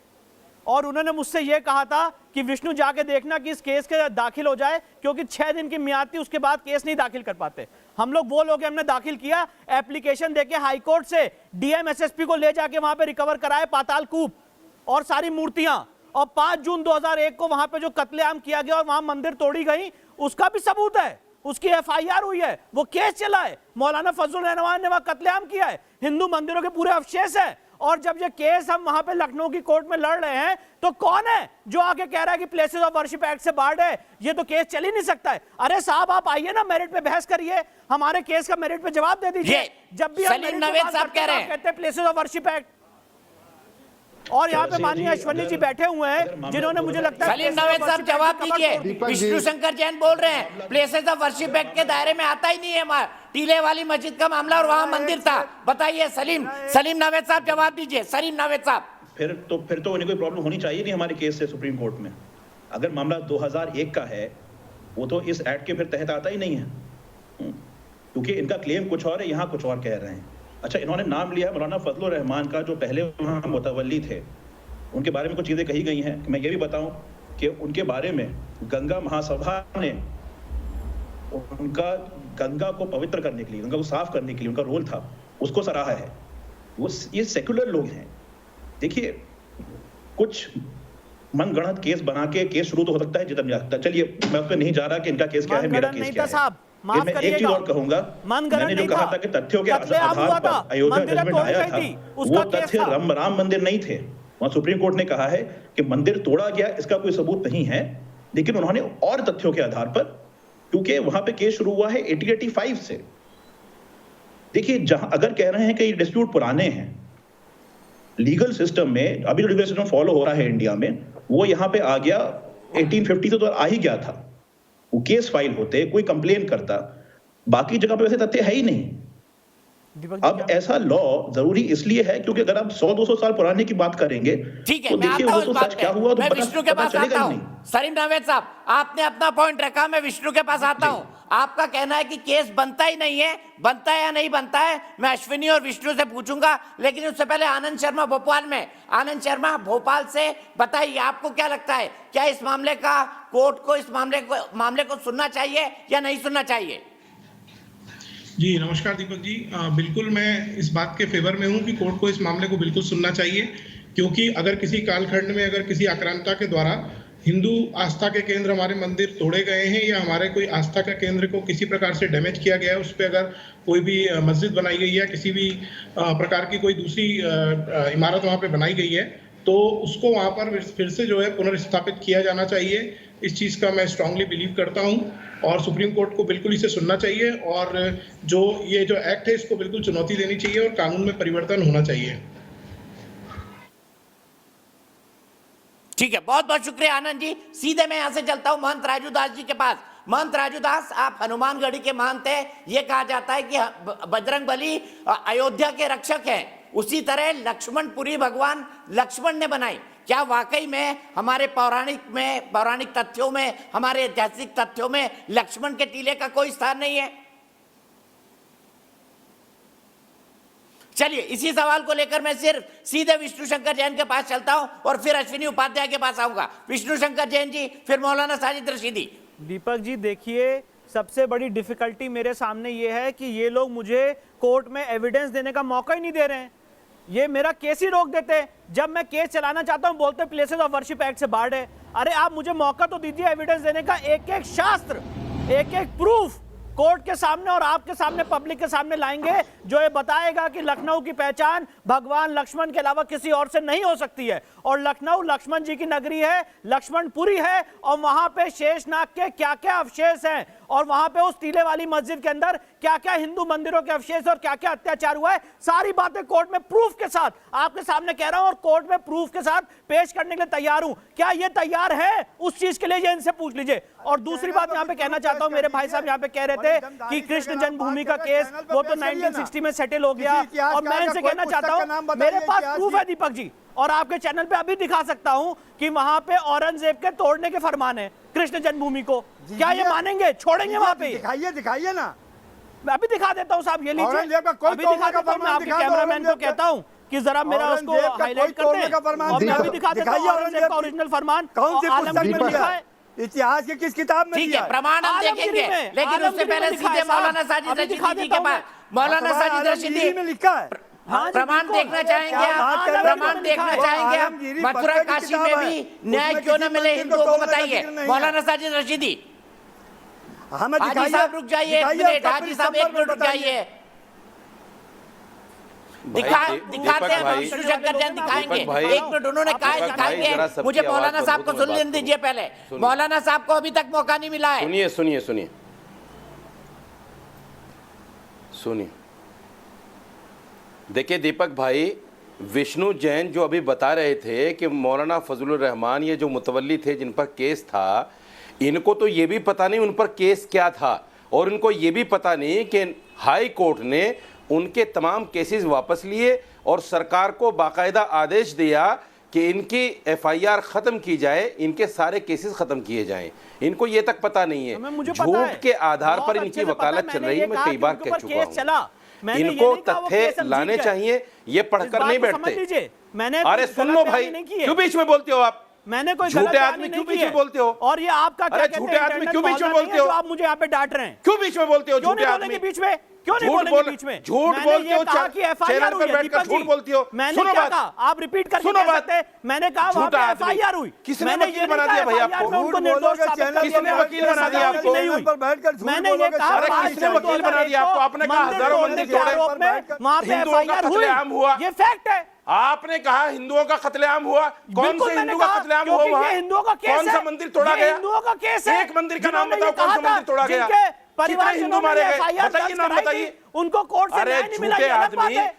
और उन्होंने मुझसे यह कहा था कि विष्णु जाके देखना कि इस केस के दाखिल हो जाए, क्योंकि 6 दिन की मियाद थी, उसके बाद केस नहीं दाखिल कर पाते। हम लोग वो लोग हमने दाखिल किया, एप्लीकेशन देके हाई कोर्ट से डीएम एसएसपी को ले जाके वहां पे रिकवर कराए पाताल कूप और सारी मूर्तियां, और 5 जून 2001 को वहां पे जो कत्लेआम किया गया और वहां मंदिर तोड़ी गई, उसका भी सबूत है, उसकी एफआईआर हुई है, वो केस चला है। मौलाना फजलुर रहमान ने वहां कत्लेआम किया है, हिंदू मंदिरों के पूरे अवशेष है। और जब ये केस हम वहां पे लखनऊ की कोर्ट में लड़ रहे हैं, तो कौन है जो आके कह रहा है कि प्लेसेस ऑफ वर्शिप एक्ट से बार्ड है, ये तो केस चल ही नहीं सकता है। अरे साहब आप आइए ना, मेरिट पे बहस करिए, हमारे केस का मेरिट पे जवाब दे दीजिए। जब भी हम सलीम मेरिट पे नवेद बात साहब करते कह रहे हैं, हैं। कहते हैं प्लेसेस ऑफ वर्शिप एक्ट। और यहाँ पे माननीय अश्वनी जी बैठे हुए हैं, जिन्होंने मुझे लगता है सलीम नवेद साहब जवाब दीजिए। दीपक जी। विष्णु शंकर जैन बोल रहे हैं प्लेसेस ऑफ वर्शिप एक्ट के दायरे में आता ही नहीं है टीले वाली मस्जिद का मामला, और वहां मंदिर था। बताइए सलीम नवेद साहब जवाब दीजिए। सलीम नवेद साहब, फिर तो उन्हें कोई प्रॉब्लम होनी चाहिए नहीं हमारे केस से सुप्रीम कोर्ट में। अगर मामला 2001 का है, वो तो इस एक्ट के फिर तहत आता ही नहीं है, क्योंकि इनका क्लेम कुछ और है, यहाँ कुछ और कह रहे हैं। अच्छा, इन्होंने नाम लिया है मौलाना फजलुर रहमान का, जो पहले वहाँ मुतवल्ली थे। उनके बारे में कुछ चीज़ें कही गई हैं। मैं ये भी बताऊं कि उनके बारे में गंगा महासभा ने उनका गंगा को पवित्र करने के लिए, गंगा को साफ करने के लिए उनका रोल था, उसको सराहा है। ये सेक्युलर लोग हैं। देखिए, कुछ मनगढ़ंत केस बना के केस शुरू तो हो सकता है जितना नहीं लगता। चलिए, मैं उस पर नहीं जा रहा कि इनका केस क्या है, मेरा केस क्या है। माफ मैं एक चीज और कहूंगा, मैंने जो कहा था कि तथ्यों के आधार पर अयोध्या जजमेंट आया था, वो तथ्य राम मंदिर नहीं थे। वहां सुप्रीम कोर्ट ने कहा है कि मंदिर तोड़ा गया, इसका कोई सबूत नहीं है, लेकिन उन्होंने और तथ्यों के आधार पर, क्योंकि वहां पे केस शुरू हुआ है 1885 से। देखिए, जहां अगर कह रहे हैं कि ये डिस्प्यूट पुराने हैं, लीगल सिस्टम में अभी जो लीगल सिस्टम फॉलो हो रहा है इंडिया में, वो यहाँ पे आ गया 1850 से तो आ ही गया था। वो केस फाइल होते, कोई कंप्लेन करता, बाकी जगह पे वैसे तथ्य है ही नहीं। अब ऐसा लॉ जरूरी इसलिए है क्योंकि अगर आप 100-200 साल पुराने की बात करेंगे, ठीक है, तो मैं देखिए आता वो हूं तो इस बात सच क्या पे। हुआ तो मैं विष्णु के पता पास चलेगा आता ही हूं। नहीं। सलीम नवेद साहब, आपने अपना पॉइंट रखा, मैं विष्णु के पास आता हूं। आपका कहना है कि केस बनता ही नहीं है, बनता है या नहीं बनता है, मैं अश्विनी और विष्णु से पूछूंगा। लेकिन उससे पहले आनंद शर्मा भोपाल में, आनंद शर्मा भोपाल से बताइए, आपको क्या लगता है, क्या इस मामले का कोर्ट को इस मामले को सुनना चाहिए या नहीं सुनना चाहिए? जी नमस्कार दीपक जी, बिल्कुल मैं इस बात के फेवर में हूं कि कोर्ट को इस मामले को बिल्कुल सुनना चाहिए, क्योंकि अगर किसी कालखंड में अगर किसी आक्रांता के द्वारा हिंदू आस्था के केंद्र हमारे मंदिर तोड़े गए हैं या हमारे कोई आस्था का केंद्र को किसी प्रकार से डैमेज किया गया है, उस पर अगर कोई भी मस्जिद बनाई गई है, किसी भी प्रकार की कोई दूसरी इमारत वहाँ पे बनाई गई है, तो उसको वहाँ पर फिर से जो है पुनर्स्थापित किया जाना चाहिए। इस चीज़ का मैं स्ट्रांगली बिलीव करता हूँ और सुप्रीम कोर्ट को बिल्कुल इसे सुनना चाहिए, और जो एक्ट है इसको बिल्कुल चुनौती देनी चाहिए और कानून में परिवर्तन होना चाहिए। ठीक है, बहुत बहुत शुक्रिया आनंद जी। सीधे मैं यहां से चलता हूं महंत राजू दास जी के पास। महंत राजू दास, आप हनुमानगढ़ी के महंत हैं, ये कहा जाता है कि बजरंग बली अयोध्या के रक्षक हैं, उसी तरह लक्ष्मणपुरी भगवान लक्ष्मण ने बनाई। क्या वाकई में हमारे पौराणिक तथ्यों में, हमारे ऐतिहासिक तथ्यों में लक्ष्मण के टीले का कोई स्थान नहीं है? चलिए, इसी सवाल को लेकर मैं सिर्फ सीधे विष्णु शंकर जैन के पास चलता हूं और फिर अश्विनी उपाध्याय के पास आऊंगा। विष्णु शंकर जैन जी, फिर मौलाना साजिद रशीदी। दीपक जी देखिए, सबसे बड़ी डिफिकल्टी मेरे सामने ये है कि ये लोग मुझे कोर्ट में एविडेंस देने का मौका ही नहीं दे रहे हैं। ये मेरा केस ही रोक देते हैं। जब मैं केस चलाना चाहता हूं बोलते प्लेसेस ऑफ वर्शिप एक्ट से बार्ड है। अरे आप मुझे मौका तो दीजिए एविडेंस देने का, एक एक शास्त्र, एक एक प्रूफ कोर्ट के सामने और आपके सामने, पब्लिक के सामने लाएंगे, जो ये बताएगा कि लखनऊ की पहचान भगवान लक्ष्मण के अलावा किसी और से नहीं हो सकती है। और लखनऊ लक्ष्मण जी की नगरी है, लक्ष्मणपुरी है, और वहां पे शेषनाग के क्या क्या अवशेष हैं, और वहां पे उस टीले वाली मस्जिद के अंदर क्या क्या हिंदू मंदिरों के अवशेष और क्या क्या अत्याचार हुआ है, सारी बातें कोर्ट में प्रूफ के साथ आपके सामने कह रहा हूं, और कोर्ट में प्रूफ के साथ पेश करने के लिए तैयार हूं। क्या ये तैयार है उस चीज के लिए? ये इनसे पूछ लीजिए। और दूसरी बात यहां पे कहना चाहता हूं, मेरे भाई साहब यहां पे कह रहे थे कि कृष्ण जन्मभूमि का केस वो तो 1960 में सेटल हो गया, और मैं इनसे कहना चाहता हूं, मेरे पास प्रूफ है दीपक जी, और आपके चैनल पे अभी दिखा सकता हूं कि वहां पे औरंगजेब के तोड़ने के फरमान है कृष्ण जन्मभूमि को। क्या ये मानेंगे? छोड़ेंगे वहां पे? दिखाइए ना, मैं अभी दिखा देता हूं साहब, ये लीजिए, अभी दिखा देता हूं। मैं आपके कैमरामैन को कहता हूं कि जरा मेरा उसको हाईलाइट कर दें, और मैं अभी दिखा देता हूं औरंगजेब का ओरिजिनल फरमान। कौन सी पुस्तक में लिखा है? इतिहास के किस किताब में? ठीक है, प्रमाण हम देखेंगे, लेकिन उससे पहले सीधे मौलाना साजिद रशीदी जी के पास। मौलाना साजिद रशीदी में लिखा है, प्रमाण देखना चाहेंगे आप? प्रमाण देखना चाहेंगे आप? मथुरा काशी में भी न्याय क्यों न मिले हिंदुओं को, बताइए मौलाना साजिद रशीदी। हाजी साहब रुक जाइए एक मिनट, हाजी साहब एक मिनट रुक जाइए। दिखाते हैं शिवशंकर जैन दिखाएंगे, एक मिनट उन्होंने कहा दिखाएंगे। मुझे मौलाना साहब को सुन लेने दीजिए पहले, मौलाना साहब को अभी तक मौका नहीं मिला है। सुनिए सुनिए सुनिए सुनिए, देखिए दीपक भाई, विष्णु जैन जो अभी बता रहे थे कि मौलाना फजलुर रहमान ये जो मुतवल्ली थे जिन पर केस था, इनको तो ये भी पता नहीं उन पर केस क्या था, और इनको ये भी पता नहीं कि हाई कोर्ट ने उनके तमाम केसेस वापस लिए और सरकार को बाकायदा आदेश दिया कि इनकी एफआईआर ख़त्म की जाए, इनके सारे केसेस ख़त्म किए जाएं। इनको ये तक पता नहीं है, झूठ के आधार पर इनकी वकालत चल रही है। मैं कई बार कह चुका हूँ, इनको तथ्य लाने चाहिए, ये पढ़कर नहीं बैठते। अरे सुन लो भाई, क्यों बीच में बोलते हो आप? मैंने कोई झूठे आदमी क्यों बीच में बोलते हो? और ये आपका क्या कहते हैं? झूठे आदमी क्यों बीच में बोलते हो? आप मुझे यहाँ पे डांट रहे हैं, क्यों बीच में बोलते हो? झूठे आदमी बीच में क्यों नहीं बोलेंगे? बीच में झूठ बोलते हो, चैनल पर बैठकर झूठ बोलती हो। मैंने क्या कहा? आप रिपीट करके सुनो बात, मैंने कहा वहां पे एफआईआर हुई। किसने वकील बना दिया भाई आपको? उनको निर्दोष साबित कर किसने वकील बना दिया आपको? मैंने ये कहा, अरे किसने वकील बना दिया आपको? आपने कहा हजारों मंदिर तोड़े, वहां पे एफआईआर हुई, ये फैक्ट है। आपने कहा हिंदुओं का कत्लेआम हुआ। कौन से हिंदू का कत्लेआम हुआ वहां? हिंदुओं का केस कौन सा मंदिर तोड़ा गया? हिंदुओं का केस है। एक मंदिर का नाम बताओ, कौन सा मंदिर तोड़ा गया? परिवार हिंदू मारे गए, बताइए नाम बताइए। उनको कोर्ट से न्याय नहीं मिला, ये अलग बात है।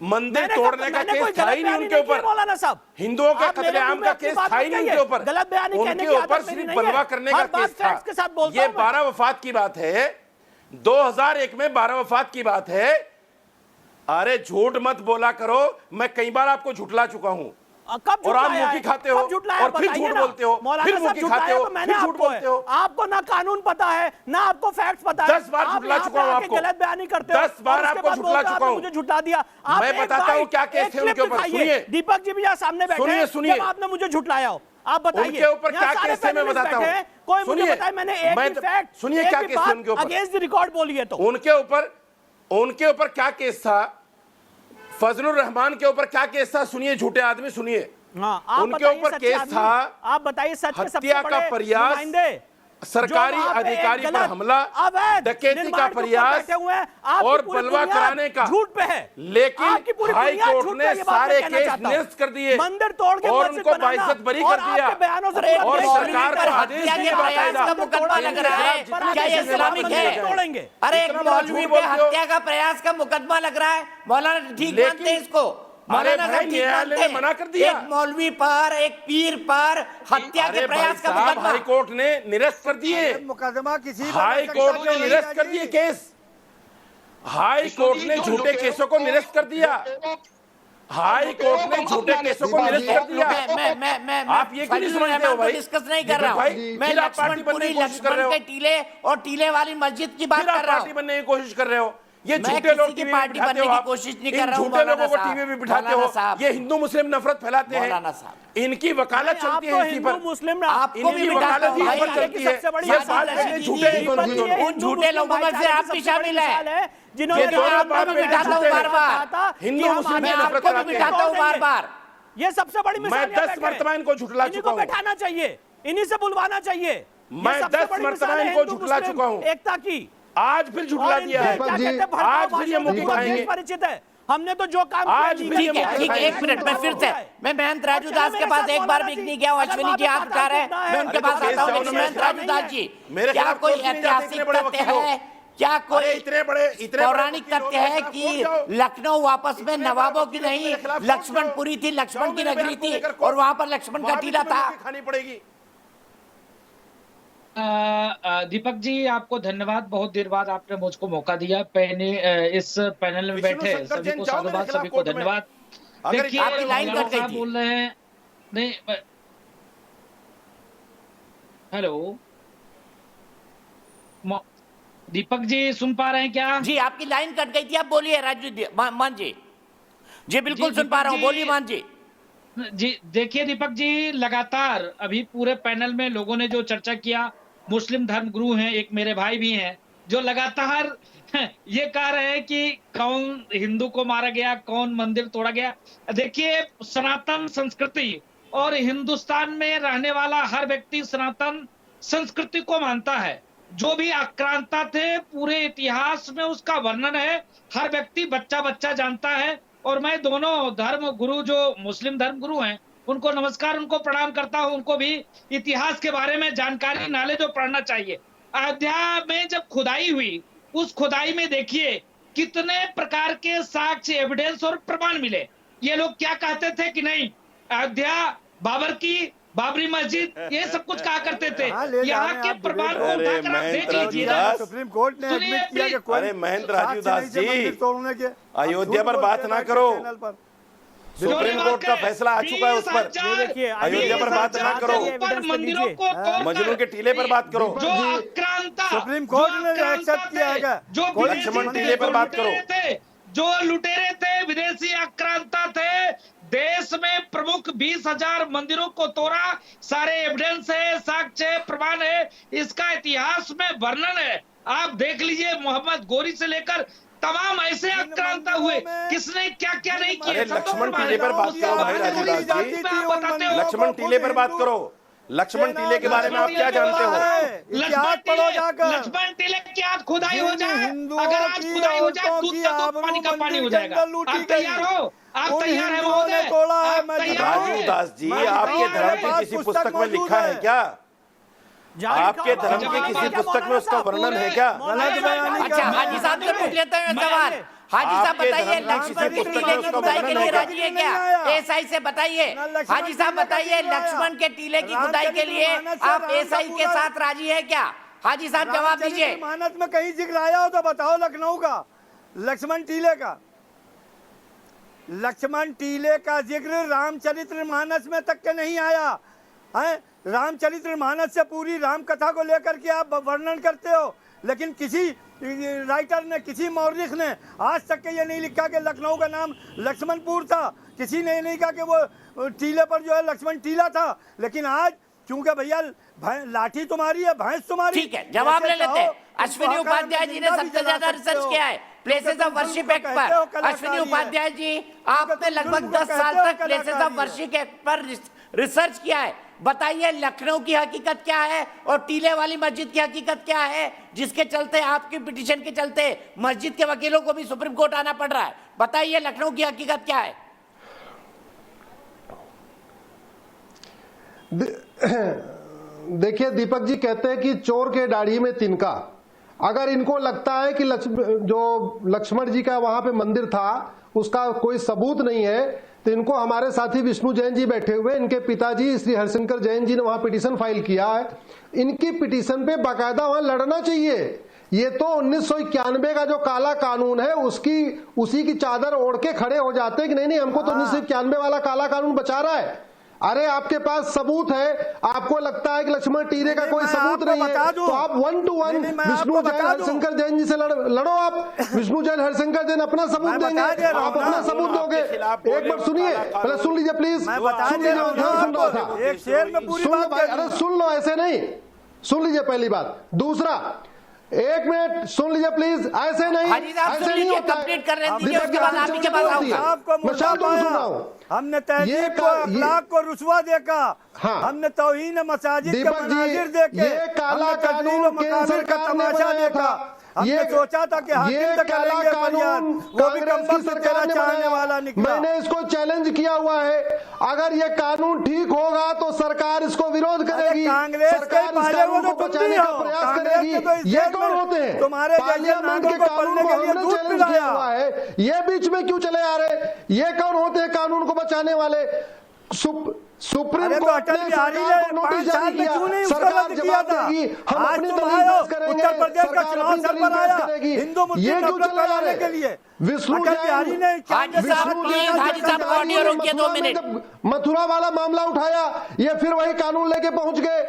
मंदिर तोड़ने का केस था ही नहीं उनके ऊपर, मौलाना साहब। हिंदुओं का कत्लेआम का केस था ही नहीं उनके ऊपर, गलत बयानी कहने की उनके ऊपर आदत मेरी सिर्फ नहीं है। बलवा करने का केस था। ये 12 वफात की बात है, 2001 में 12 वफात की बात है। अरे झूठ मत बोला करो, मैं कई बार आपको झुठला चुका हूं। और आप मुंह खाते हो और फिर झूठ बोलते हो, फिर मुंह खाते हो, फिर झूठ बोलते हो। आपको ना कानून पता है, ना आपको फैक्ट्स पता है। 10 बार झुठला चुका हूं आपको, गलत बयानी करते हो। 10 बार आपको झुठला चुका हूं। मुझे झुठला दिया। मैं बताता हूं क्या केस थे उनके ऊपर। सुनिए, दीपक जी भी यहाँ सामने बैठे हैं, जब आपने मुझे झुठलाया हो, आप बताइए उनके ऊपर क्या केस थे, मैं बताता हूं। कोई मुझे बताए, मैंने एक भी फैक्ट, सुनिए क्या केस थे उनके ऊपर, अगेंस्ट द रिकॉर्ड बोलिए तो। उनके ऊपर क्या केस था? फजलुर रहमान के ऊपर क्या केस था? सुनिए झूठे आदमी, सुनिए। उनके ऊपर केस था, आप बताइए, सच के सबसे हत्या का प्रयास, सरकारी अधिकारी पर हमला, डकैती का प्रयास और बलवा कराने का झूठ पे है। लेकिन हाई कोर्ट ने सारे केस निरस्त कर दिए मंदिर तोड़ के और उनको बाइज्जत बरी कर दिया और सरकार को आदेश दिया बाकायदा। मुकदमा लग रहा है, क्या ये इस्लामिक है? तोड़ेंगे। अरे एक मौलवी पे हत्या का प्रयास का मुकदमा लग रहा है, मौलाना ठीक मानते हैं इसको? मौलाना साहब ठीक मानते हैं? मना कर दिया, एक मौलवी पर, एक पीर पर हत्या के प्रयास का मुकदमा हाई कोर्ट ने निरस्त कर दिए। मुकदमा किसी हाई कोर्ट ने निरस्त कर दिए केस, हाई कोर्ट ने झूठे केसों को निरस्त कर दिया, हाई कोर्ट ने झूठे केसों को निरस्त कर दिया। मैं आप ये क्यों नहीं समझते हो भाई? डिस्कस नहीं कर रहा हूँ मैं, लक्ष्मणपुरी लक्ष्मण के टीले और टीले वाली मस्जिद की बात कर रहा हूँ। पार्टी बनने की कोशिश कर रहे हो, ये मैं झूठे लोग किसी की पार्टी बनने की कोशिश नहीं कर रहा हूं। झूठे लोगों को टीवी में बिठाते हो, ये हिंदू मुस्लिम नफरत फैलाते हैं, इनकी वकालत चलती है इसी पर, मुस्लिम इनकी वकालत इसी पर चलती है। ये बात है झूठे, उन झूठे लोगों में से आप भी शामिल हैं जिन्होंने बिठाता हूं बार बार, हिंदू मुस्लिम मैं आपको भी बिठाता हूं बार बार। ये सबसे बड़ी मिसाल, मैं 10 मरतबा इनको झुठला चुका हूं, बैठाना चाहिए, इन्हीं से बुलवाना चाहिए। मैं 10 मरतबा इनको झुठला चुका हूं। एकता की आज फिर झुठला दिया है, आज फिर ये मुझे खाएंगे। परिचित है, हमने तो जो काम आज किया, ठीक है, ठीक है, एक मिनट में फिर से मैं महंत राजू दास के पास एक बार भी नहीं गया हूं। अश्विनी जी हाथ उठा रहे हैं, मैं उनके पास आता हूं। लेकिन महंत राजू दास जी, क्या कोई ऐतिहासिक तथ्य है, क्या कोई इतने पौराणिक तथ्य है कि लखनऊ वापस में नवाबों की नहीं लक्ष्मणपुरी थी, लक्ष्मण की नगरी थी और वहां पर लक्ष्मण का टीला था? खानी पड़ेगी। दीपक जी, आपको धन्यवाद, बहुत देर बाद आपने मुझको मौका दिया। इस पैनल में बैठे सभी को साधुवाद, सभी को धन्यवाद। देखिए, आपकी लाइन कट गई थी। बोल रहे हैं, नहीं, हेलो दीपक जी, सुन पा रहे हैं क्या? जी, आपकी लाइन कट गई थी, आप बोलिए राजू मान जी। जी बिल्कुल सुन पा रहा हूँ, बोलिए मान जी। जी देखिए दीपक जी, लगातार अभी पूरे पैनल में लोगों ने जो चर्चा किया, मुस्लिम धर्म गुरु हैं, एक मेरे भाई भी हैं, जो लगातार ये कह रहे हैं कि कौन हिंदू को मारा गया, कौन मंदिर तोड़ा गया। देखिए, सनातन संस्कृति और हिंदुस्तान में रहने वाला हर व्यक्ति सनातन संस्कृति को मानता है। जो भी आक्रांता थे, पूरे इतिहास में उसका वर्णन है, हर व्यक्ति बच्चा बच्चा जानता है। और मैं दोनों धर्म गुरु, जो मुस्लिम धर्म गुरु हैं, उनको नमस्कार, उनको प्रणाम करता हूं। उनको भी इतिहास के बारे में जानकारी, नॉलेज जो पढ़ना चाहिए। अयोध्या में जब खुदाई हुई, उस खुदाई में देखिए कितने प्रकार के साक्ष्य, एविडेंस और प्रमाण मिले। ये लोग क्या कहते थे कि नहीं, अयोध्या बाबर की, बाबरी मस्जिद, ये सब कुछ कहा करते थे। यहाँ के प्रमाण को उठाकर आप देख लीजिए। सुप्रीम कोर्ट ने एडमिट किया कि कोई महंत राजू दास जी, अयोध्या पर बात ना करो, सुप्रीम कोर्ट का फैसला आ चुका है उस पर। अयोध्या पर बात ना करो, मंदिरों को मजनू के टीले पर बात करो, जो आक्रांता, सुप्रीम कोर्ट ने एक्सेप्ट किया है, जो लक्ष्मण टीले पर बात करो, जो लुटेरे थे, विदेशी आक्रांता थे, देश में प्रमुख 20,000 मंदिरों को तोड़ा। सारे एविडेंस है, साक्ष्य, प्रमाण है, इसका इतिहास में वर्णन है। आप देख लीजिए, मोहम्मद गोरी से लेकर तमाम ऐसे आक्रांता हुए, किसने क्या क्या नहीं किया। लक्ष्मण टीले पर बात करो भाई राजू दास जी, लक्ष्मन टीले पर बात करो। लक्ष्मण टीले के बारे में आप क्या जानते हो? लक्ष्मण टीले की आज खुदाई हो जाए, अगर आज खुदाई हो जाए, दूध का दूध, पानी का पानी हो जाएगा। आप तैयार हो? आप तैयार है महोदय? राजू दास जी, आपके धर्म की किसी पुस्तक में लिखा है क्या? आपके धर्म की किसी पुस्तक में उसका वर्णन है क्या? अच्छा, हाजी साहब से पूछ लेते हैं सवाल। हाजी साहब बताइए, लक्ष्मण के टीले की खुदाई के लिए राजी है क्या? एसआई से बताइए। हाजी साहब बताइए, लक्ष्मण के टीले की खुदाई के लिए आप एसआई के साथ राजी है क्या? हाजी साहब जवाब दीजिए। मानस में कहीं जिक्र आया हो तो बताओ, लखनऊ का लक्ष्मण टीले का। लक्ष्मण टीले का जिक्र रामचरितमानस में तक के नहीं आया है। रामचरितमानस से पूरी राम कथा को लेकर के आप वर्णन करते हो, लेकिन किसी राइटर ने, किसी मौर्रिख ने आज तक के ये नहीं लिखा कि लखनऊ का नाम लक्ष्मणपुर था। किसी ने नहीं कहा कि वो टीले पर जो है लक्ष्मण टीला था। लेकिन आज चूंकि भैया लाठी तुम्हारी है, भैंस तुम्हारी। ठीक है, जवाब ले लेते हैं। अश्विनी उपाध्याय जी ने सबसे ज्यादा रिसर्च किया है प्लेसेस ऑफ वर्शिप एक्ट पर। अश्विनी उपाध्याय जी, आपने लगभग 10 साल तक प्लेसेस ऑफ वर्शिप एक्ट पर रिसर्च किया है। बताइए, लखनऊ की हकीकत क्या है और टीले वाली मस्जिद की हकीकत क्या है, जिसके चलते आपकी पिटीशन के चलते मस्जिद के वकीलों को भी सुप्रीम कोर्ट आना पड़ रहा है। बताइए, लखनऊ की हकीकत क्या है? देखिए दीपक जी, कहते हैं कि चोर के दाढ़ी में तिनका। अगर इनको लगता है कि जो लक्ष्मण जी का वहां पे मंदिर था उसका कोई सबूत नहीं है, तो इनको हमारे साथी विष्णु जैन जी बैठे हुए, इनके पिताजी श्री हरिशंकर जैन जी ने वहां पिटीशन फाइल किया है। इनकी पिटीशन पे बाकायदा वहां लड़ना चाहिए। ये तो 1991 का जो काला कानून है उसी की चादर ओढ़ के खड़े हो जाते हैं कि नहीं हमको तो 1991 वाला काला कानून बचा रहा है। अरे आपके पास सबूत है, आपको लगता है कि लक्ष्मण टीले का कोई सबूत नहीं है, तो आप 1 to 1 विष्णु जैन हरिशंकर जैन जी से लड़ो। आप विष्णु जैन हरिशंकर जैन अपना सबूत देंगे, आप अपना सबूत दोगे। एक बार सुनिए, पहले सुन लीजिए प्लीज, सुन लीजिए, अरे सुन लो, ऐसे नहीं, सुन लीजिए पहली बात। दूसरा, एक मिनट सुन लीजिए प्लीज, ऐसे नहीं, ऐसे नहीं होता है। हमने तहजीब को, अखलाक को रुसवा देखा। हमने तौहीन मसाजिद के मनाजिर देखे, ये काला कानून केंद्र सरकार ने तमाशा देखा। हमने सोचा था कि हाकिम तक काला करेंगे फरियाद, कानून वो भी कांग्रेस की कंबख्त सरकार तेरा ने चाहने वाला बनाया। निकला। मैंने इसको चैलेंज किया हुआ है, अगर ये कानून ठीक होगा तो सरकार इसको विरोध करेगी, कांग्रेस के सरकार इस पाले कानून वो को तो तुम बचाने भी का हो। प्रयास कांग्रेस करेगी। के तो इस ये देश कौन में होते हैं? तुम्हारे जैसे पार्लियामेंट नागों के को कानून पढ़ने को के लिए हमने दूध चैलेंज किया पिलाया। हुआ है, ये बीच में क्यों चले आ रहे? ये कौन होते हैं कानून को बचाने वाले? सुप्रीम अरे तो कोर्ट अटल ने बिहारी सरकार ने को नोटिस 5 जारी साल में किया, क्यों नहीं उसको सरकार रद्द किया जवाब था? देगी, हम आज अपनी तुम दलील आए हो, पेश करेंगे, उत्तर प्रदेश का सरकार चुनाव अपनी सर दलील पर पेश आया करेगी। हिंदू ये मुस्लिम क्यों नफरत चले आ फैलाने रहे? के लिए। विष्णु अटल बिहारी ने हाजी साहब प्लीज, हाजी साहब को ऑडियो रोकिए 2 मिनट। मथुरा वाला मामला उठाया, ये फिर वही कानून लेके पहुंच गए।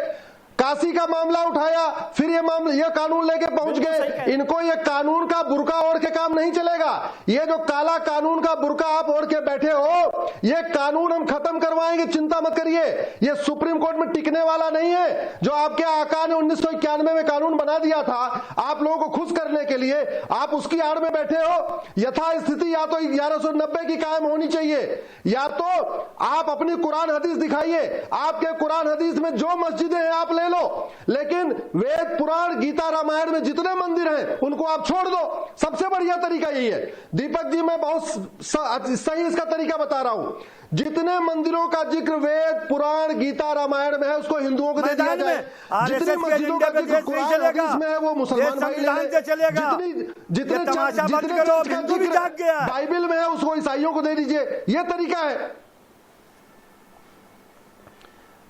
काशी का मामला उठाया, फिर ये कानून लेके पहुंच गए। इनको ये कानून का बुर्का ओढ़ के काम नहीं चलेगा। ये जो काला कानून का बुर्का आप ओढ़ के बैठे हो, ये कानून हम खत्म करवाएंगे, चिंता मत करिए। ये सुप्रीम कोर्ट में टिकने वाला नहीं है। जो आपके आका ने 1991 में कानून बना दिया था आप लोगों को खुश करने के लिए, आप उसकी आड़ में बैठे हो। यथास्थिति या तो 1190 की कायम होनी चाहिए, या तो आप अपनी कुरान हदीस दिखाइए। आपके कुरान हदीस में जो मस्जिदें हैं आप ले लो, लेकिन वेद पुराण गीता रामायण में जितने मंदिर हैं उनको आप छोड़ दो। सबसे बढ़िया तरीका यही है। दीपक जी, मैं बहुत सही इसका तरीका बता रहा हूं। जितने मंदिरों का जिक्र वेद पुराण गीता रामायण में है उसको हिंदुओं को दे दिया जाए। जितने मस्जिदों का जिक्र कुरान हदीस में है वो मुसलमान भाई ले लें। जितने बाइबल में है उसको ईसाइयों को दे दीजिए। ये तरीका है।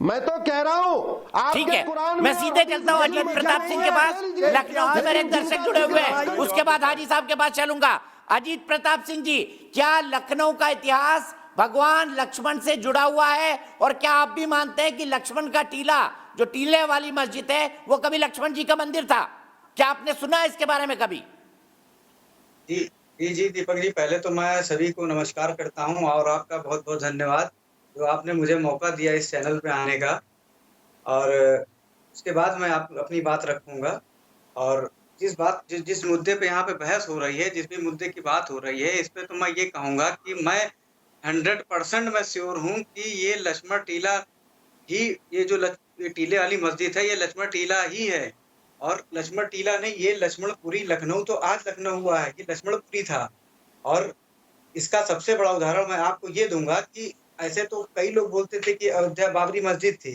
मैं तो कह रहा हूं ठीक है, मैं सीधे चलता हूं अजीत प्रताप सिंह के पास। लखनऊ से मेरे दर्शक जुड़े हुए हैं, उसके बाद हाजी साहब के पास चलूंगा। अजीत प्रताप सिंह जी, क्या लखनऊ का इतिहास भगवान लक्ष्मण से जुड़ा हुआ है? और क्या आप भी मानते हैं कि लक्ष्मण का टीला, जो टीले वाली मस्जिद है, वो कभी लक्ष्मण जी का मंदिर था? क्या आपने सुना इसके बारे में कभी? जी दीपक जी, पहले तो मैं सभी को नमस्कार करता हूं और आपका बहुत बहुत धन्यवाद जो आपने मुझे मौका दिया इस चैनल पे आने का। और उसके बाद मैं अपनी बात रखूंगा। और जिस मुद्दे पे यहाँ पे बहस हो रही है, जिस भी मुद्दे की बात हो रही है, इस पे तो मैं ये कहूँगा कि मैं 100% मैं श्योर हूँ कि ये लक्ष्मण टीला ही, ये जो टीले वाली मस्जिद है ये लक्ष्मण टीला ही है। और लक्ष्मण टीला नहीं, ये लक्ष्मणपुरी, लखनऊ तो आज लखनऊ हुआ है, ये लक्ष्मणपुरी था। और इसका सबसे बड़ा उदाहरण मैं आपको ये दूंगा कि ऐसे तो कई लोग बोलते थे कि अयोध्या बाबरी मस्जिद थी,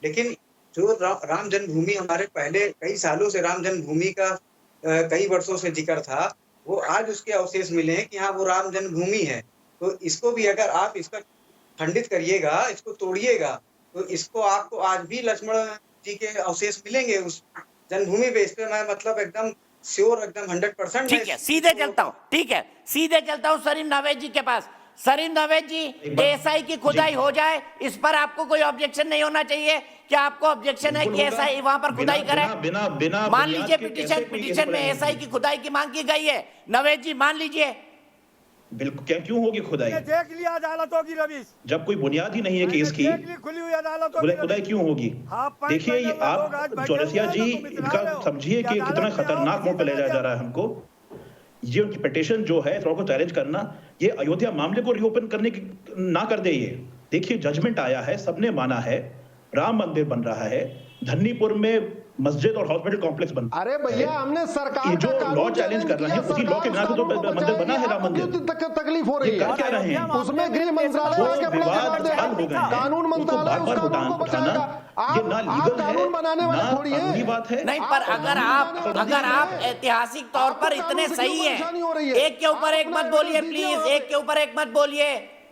लेकिन जो राम जन्मभूमि हमारे पहले कई सालों से राम जन्मभूमि का कई वर्षों से जिक्र था, वो आज उसके अवशेष मिले हैं कि हाँ वो राम जन्मभूमि है। तो इसको भी अगर आप इसका खंडित करिएगा, इसको तोड़िएगा, तो इसको आपको आज भी लक्ष्मण जी के अवशेष मिलेंगे उस जन्मभूमि पे। इस पे मैं मतलब एकदम श्योर, एकदम 100%। ठीक है, सीधे चलता हूँ। ठीक है, सीधे चलता हूँ सरीन नवेद जी के पास। सरीन नवेद जी, एएसआई की खुदाई हो जाए, इस पर आपको कोई ऑब्जेक्शन नहीं होना चाहिए? क्या आपको ऑब्जेक्शन है कि एएसआई वहां पर खुदाई करे? मान लीजिए पिटीशन में एएसआई की खुदाई की मांग की गई है, नवेद जी मान लीजिए। बिल्कुल, क्यों होगी खुदाई? देख लिया अदालतों की रविश, जब कोई बुनियाद ही नहीं है केस की, खुली हुई अदालतों की खुदाई क्यों होगी? देखिए, आप चौरसिया जी, इनका समझिए कि कितना खतरनाक मोड़ पे ले जाया जा रहा है हमको। ये उनकी पिटीशन जो है थोड़ा को चैलेंज करना, ये अयोध्या मामले को रीओपन करने की ना कर दे। ये देखिए, जजमेंट आया है, सबने माना है, राम मंदिर बन रहा है, धन्नीपुर में मस्जिद और हॉस्पिटल कॉम्प्लेक्स बन। अरे भैया, हमने सरकार जो लॉ चैलेंज कर रहे हैं उसी लॉ के बिना तो मंदिर बना है, राम मंदिर। तकलीफ हो रही है, कर क्या रहे हैं? उसमें गृह मंत्रालय कानून मंत्रालय ये ना लीगल कानून बनाने वाले थोड़ी है। बात है नहीं, पर अगर आप ऐतिहासिक तौर पर इतने सही हैं, एक के ऊपर एक मत बोलिए प्लीज, एक के ऊपर एक मत बोलिए।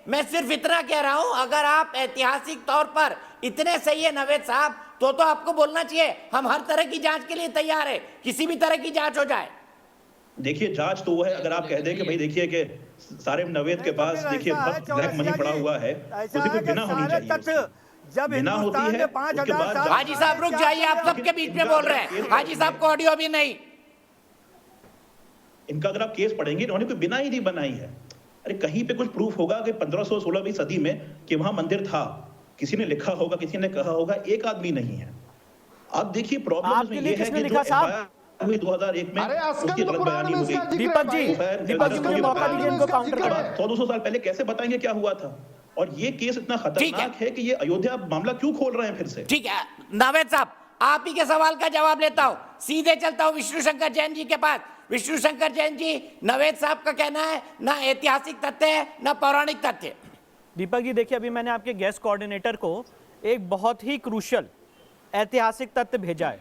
मैं सिर्फ इतना कह रहा हूं, अगर आप ऐतिहासिक तौर पर इतने सही है नवेद साहब, तो आपको बोलना चाहिए हम हर तरह की जांच के लिए तैयार है, किसी भी तरह की जांच हो जाए। देखिए, जांच तो वो है, अगर आप कह दें कि भाई देखिए कि सारे नवेद के पास देखिए ब्लैक मनी पड़ा हुआ है, उसी को बिना होनी चाहिए। जब बिना होती है, उसके बाद हाजी साहब रुक जाइए, आप सबके बीच में बोल रहे हैं। हाजी साहब को ऑडियो भी नहीं। इनका अगर आप केस पढ़ेंगे, इन्होंने कोई बिना ही नहीं बनाई है। अरे कहीं पे कुछ प्रूफ होगा कि 1516वीं सदी में कि वहां मंदिर था, किसी ने लिखा होगा, किसी ने कहा होगा, एक आदमी नहीं है। अब देखिए, प्रॉब्लम इसमें ये है कि जो एफआईआर हुई 2001 में, उसकी गलत बयानी हो गई। दीपक जी मुझे मौका दीजिए इनको काउंटर करने। 100-200 साल पहले कैसे बताएंगे क्या हुआ था? और ये केस इतना खतरनाक है कि ये अयोध्या मामला क्यों खोल रहे हैं फिर से? ठीक है नवेद साहब, आप ही के सवाल का जवाब लेता हूं। सीधे चलता हूं विष्णु शंकर जैन जी के पास। विष्णु शंकर जैन जी, नवेद साहब का कहना है ना ऐतिहासिक तथ्य है ना पौराणिक तथ्य। दीपक जी देखिए, अभी मैंने आपके गेस्ट कोऑर्डिनेटर को एक बहुत ही क्रूशियल ऐतिहासिक तथ्य भेजा है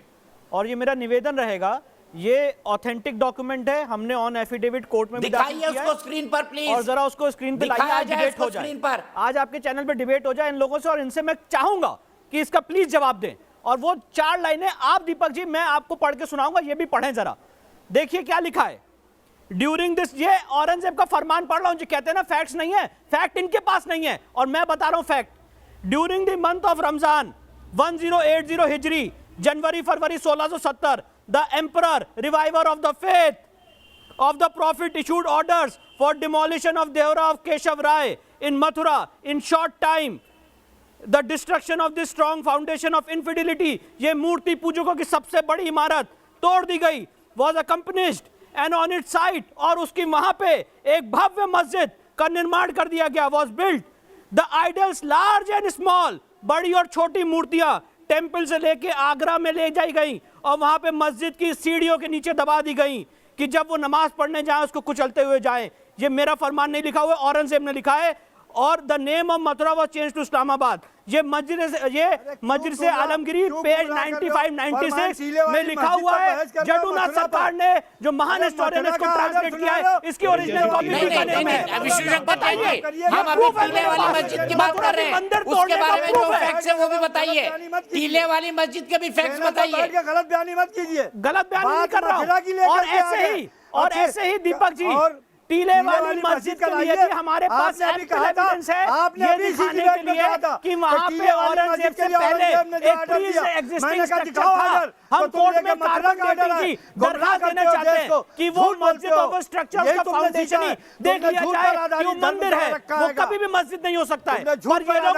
और ये मेरा निवेदन रहेगा, ये ऑथेंटिक डॉक्यूमेंट है, हमने ऑन एफिडेविट कोर्ट में भी दाखिल किया है। उसको स्क्रीन पर प्लीज, और जरा उसको स्क्रीन पे लाइए, आज डिबेट हो जाए, आज आपके चैनल पे डिबेट हो जाए इन लोगों से, और इनसे मैं चाहूंगा कि इसका प्लीज जवाब दें। और वो 4 लाइनें आप दीपक जी, मैं आपको पढ़ के सुनाऊंगा, ये भी पढ़ें जरा। देखिए क्या लिखा है। ड्यूरिंग दिस, ये औरंगजेब का फरमान पढ़ रहा हूं जी, कहते हैं ना फैक्ट्स नहीं है, फैक्ट इनके पास नहीं है और मैं बता रहा हूं fact. During the month of Ramzan 1080 Hijri, January February 1670, the emperor, reviver of the faith of the prophet, issued orders for demolition of Deora of Keshav Rai in Mathura. In short time, the destruction of this strong foundation of infidelity, ये मूर्ति पूजकों की सबसे बड़ी इमारत तोड़ दी गई, was accomplished, and on its site, और उसकी वहां पे एक भव्य मस्जिद का निर्माण कर दिया गया, was built. The idols large and small, बड़ी और छोटी मूर्तियां टेंपल से लेके आगरा में ले जाई गई और वहां पे मस्जिद की सीढ़ियों के नीचे दबा दी गई कि जब वो नमाज पढ़ने जाए उसको कुचलते हुए जाए। ये मेरा फरमान नहीं लिखा हुआ, औरंगजेब ने लिखा है। और the name of Mathura was change to Islamabad. ये मस्जिद से आलमगिरी पेज 95-96 में लिखा हुआ है। जदूनाथ सरकार ने जो महान हिस्टोरियन इसको ट्रांसलेट किया है, इसकी ओरिजिनल कॉपी बताइए। हम अभी टीले वाली मस्जिद की बात कर रहे हैं, उसके बारे में जो फैक्ट्स है वो भी बताइए। टीले वाली मस्जिद के भी फैक्ट्स बताइए। गलत बयानी मत कीजिए। गलत बयानी नहीं कर रहा हूं। और ऐसे ही दीपक जी, टीले वाली मस्जिद के लिए भी हमारे पास एविडेंस है, ये दिखाने के लिए कि वहां पे औरंगजेब से पहले एक प्री एग्जिस्टिंग स्ट्रक्चर था। हम कोर्ट में कार्बन डेटिंग की दरखास्त देना चाहते हैं कि वो मस्जिद और वो स्ट्रक्चर का फाउंडेशन ही देख लिया जाए कि वो मंदिर है, वो कभी भी मस्जिद नहीं हो सकता है। और ये लोग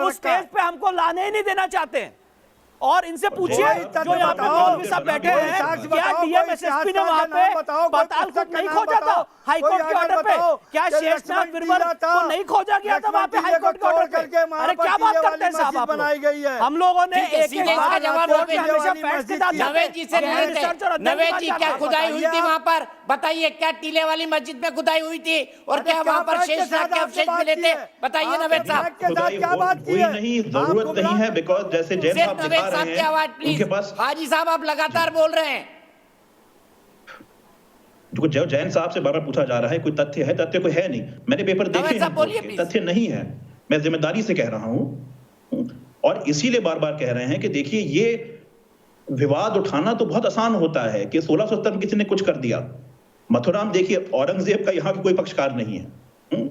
उस स्टेज पे हमको लाने ही नहीं देना चाहते हैं। और इनसे पूछिए जो यहाँ पे मौलवी साहब बैठे हैं, क्या डीएम-एसएसपी ने वहाँ पे पतालकोट नहीं खोजा था हाईकोर्ट के ऑर्डर पे? क्या शेषनाग गिरवर को नहीं खोजा गया था वहाँ पे हाईकोर्ट के ऑर्डर पे? अरे क्या बात करते हैं साहब आप लोग? हम लोगों ने एक बात का जवाब हमेशा फैक्ट के साथ। नवेद जी से नवेद जी, क्या खुदाई हुई थी वहाँ पर? बताइए, क्या टीले वाली मस्जिद में खुदाई हुई थी और क्या वहाँ पर शेषनाग के अवशेष मिले थे? बताइए नवेद साहब। क्या बात की नहीं, जरूरत नहीं है, बिकॉज जैसे जैन साहब दिखा रहे हैं आवाज प्लीज। हाजी साहब आप लगातार बोल रहे हैं। जो जैन साहब से बार बार पूछा जा रहा है कोई तथ्य है, तथ्य कोई है नहीं। मैंने पेपर देखे हैं, तथ्य नहीं है, मैं जिम्मेदारी से कह रहा हूं। और इसीलिए बार बार कह रहे हैं कि देखिए, ये विवाद उठाना तो बहुत आसान होता है कि 1670 में किसी ने कुछ कर दिया। मथुरा में देखिए, औरंगजेब का यहाँ कोई पक्षकार नहीं है।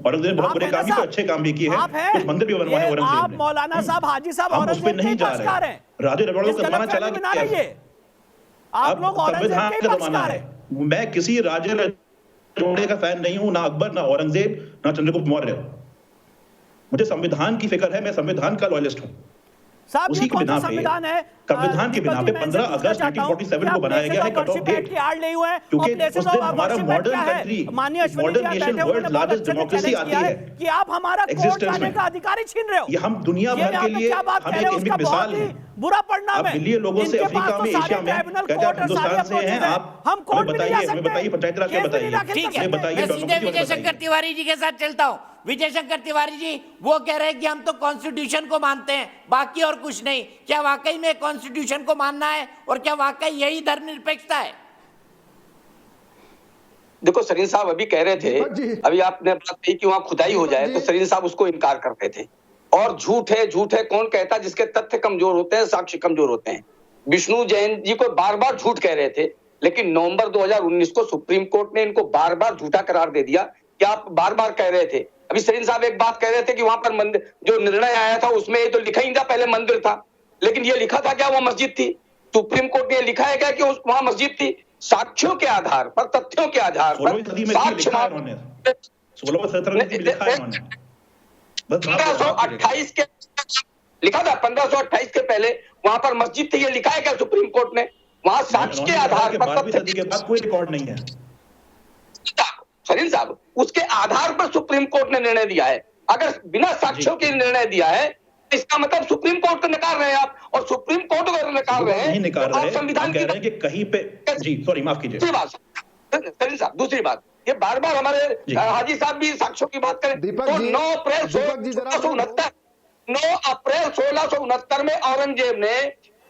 औरंगजेब बहुत बड़े काम भी, अच्छे काम भी किए हैं, कुछ मंदिर भी बनवाए औरंगजेब ने। मौलाना साहब, हाजी साहब, हम उस पे नहीं जा रहे हैं। राजे रजवाड़ों का जमाना चला गया, आप लोग संविधान का जमाना है। मैं किसी राजे रजवाड़े का फैन नहीं हूं, ना अकबर, ना औरंगजेब, ना चंद्रगुप्त मौर्य। मुझे संविधान की फिक्र है, मैं संविधान का लॉयलिस्ट हूं। उसी के बिना पे, संविधान के बिना पे 15 अगस्त 1947 को बनाया गया है कट ऑफ डेट, क्योंकि उस दिन हमारा modern country, modern nation, world largest democracy आती है कि आप हमारा कोर्ट जाने का अधिकार छीन रहे हो। ये हम दुनिया भर के लिए हम एक मिसाल है। बुरा परिणाम है। मिलिए लोगों से अफ्रीका में, एशिया में, कहते हैं हिंदुस्तान से हैं आप, हमें बताइए पंचायत राज के बताइए। सीधे विजय शंकर तिवारी जी के साथ चलता हूँ। विजय शंकर तिवारी जी, वो कह रहे हैं कि हम तो कॉन्स्टिट्यूशन को मानते हैं, बाकी और कुछ नहीं। क्या वाकई में कॉन्स्टिट्यूशन को मानना है और क्या वाकई यही धर्मनिरपेक्षता है? देखो सरीन साहब अभी कह रहे थे, अभी आपने बात कही कि वहां खुदाई हो जाए, तो सरीन साहब उसको इनकार करते थे। और झूठ है कौन कहता? जिसके तथ्य कमजोर होते हैं, साक्ष्य कमजोर होते हैं। विष्णु जैन जी को बार बार झूठ कह रहे थे, लेकिन नवंबर 2019 को सुप्रीम कोर्ट ने इनको बार बार झूठा करार दे दिया। क्या आप बार बार कह रहे थे? अभी सरीन साहब एक बात कह रहे थे कि वहां पर मंदिर, जो निर्णय आया था उसमें ये तो लिखा ही था, पहले मंदिर था, लेकिन ये लिखा था क्या वहां मस्जिद थी? सुप्रीम कोर्ट ने लिखा है क्या कि वहां मस्जिद थी? साक्ष्यों के आधार पर, तथ्यों के आधार पर, 1528 के लिखा था, 1528 के पहले वहां पर मस्जिद थी, ये लिखा है क्या सुप्रीम कोर्ट ने? वहां साक्ष्य के आधार पर, 12वीं सदी के बाद कोई रिकॉर्ड नहीं है सरीन साहब, उसके आधार पर सुप्रीम कोर्ट ने निर्णय दिया है। अगर बिना साक्ष्यों के निर्णय दिया है इसका मतलब सुप्रीम कोर्ट को नकार रहे हैं आप, और सुप्रीम कोर्ट को नकार रहे हैं नहीं निकाल तो आप रहे, संविधान हम कह रहे हैं कि कहीं पे जी सॉरी माफ कीजिए। दूसरी बात सलीम साहब, दूसरी बात, ये बार बार हमारे हाजी साहब भी साक्ष्यों की बात करें तो 9 अप्रैल 1669 में औरंगजेब ने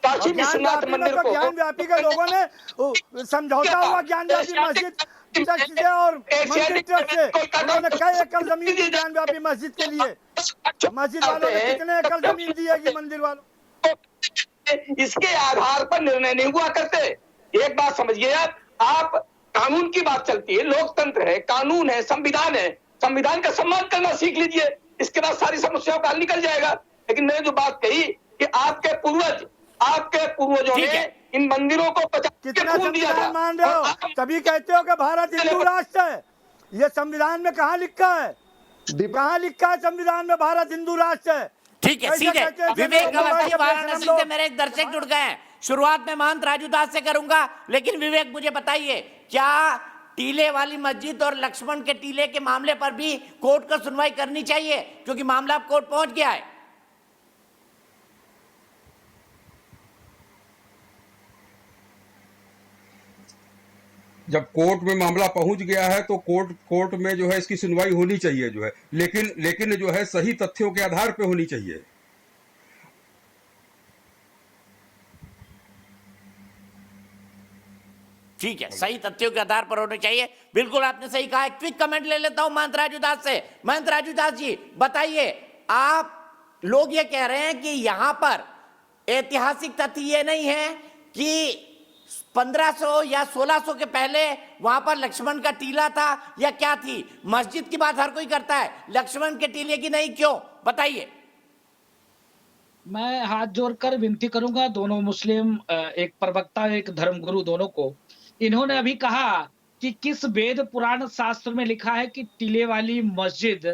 काशी विश्वनाथ मंदिर को ज्ञान व्यापी के लोगों ने समझौता हुआ ज्ञान व्यापी मस्जिद ट्रस्ट से और मंदिर ट्रस्ट से, उन्होंने कई एकड़ जमीन दी ज्ञान व्यापी मस्जिद के लिए। मस्जिद वालों ने कितने एकड़ जमीन दी है मंदिर वालों? इसके आधार पर निर्णय नहीं हुआ करते। एक बात समझिए आप कानून की बात चलती है, लोकतंत्र है, कानून है, संविधान है, संविधान का सम्मान करना सीख लीजिए, इसके बाद सारी समस्याओं का हल निकल जाएगा। लेकिन मैंने जो बात कही कि आपके पूर्वजों ने इन मंदिरों को कितना संविधान मान रहे हो, तभी कहते हो कि भारत हिंदू राष्ट्र है। ये संविधान में कहाँ लिखा है? कहाँ लिखा है संविधान में भारत हिंदू राष्ट्र है? ठीक है, सीधे विवेक अवस्थी वाराणसी से मेरे एक दर्शक जुड़ गए हैं। शुरुआत में महंत राजू दास से करूंगा, लेकिन विवेक मुझे बताइए, क्या टीले वाली मस्जिद और लक्ष्मण के टीले के मामले पर भी कोर्ट को सुनवाई करनी चाहिए, क्योंकि मामला अब कोर्ट पहुंच गया है? जब कोर्ट में मामला पहुंच गया है तो कोर्ट में जो है इसकी सुनवाई होनी चाहिए जो है, लेकिन जो है सही तथ्यों के आधार पे होनी चाहिए। ठीक है, सही तथ्यों के आधार पर होने चाहिए, बिल्कुल आपने सही कहा। एक क्विक कमेंट ले लेता हूं महंत राजू दास से। महंत राजू दास जी बताइए, आप लोग ये कह रहे हैं कि यहां पर ऐतिहासिक तथ्य ये नहीं है कि 1500 या 1600 के पहले वहां पर लक्ष्मण का टीला था या क्या थी? मस्जिद की बात हर कोई करता है, लक्ष्मण के टीले की नहीं, क्यों? बताइए। मैं हाथ जोड़कर विनती करूंगा दोनों मुस्लिम, एक प्रवक्ता एक धर्मगुरु, दोनों को, इन्होंने अभी कहा कि किस वेद पुराण शास्त्र में लिखा है कि टीले वाली मस्जिद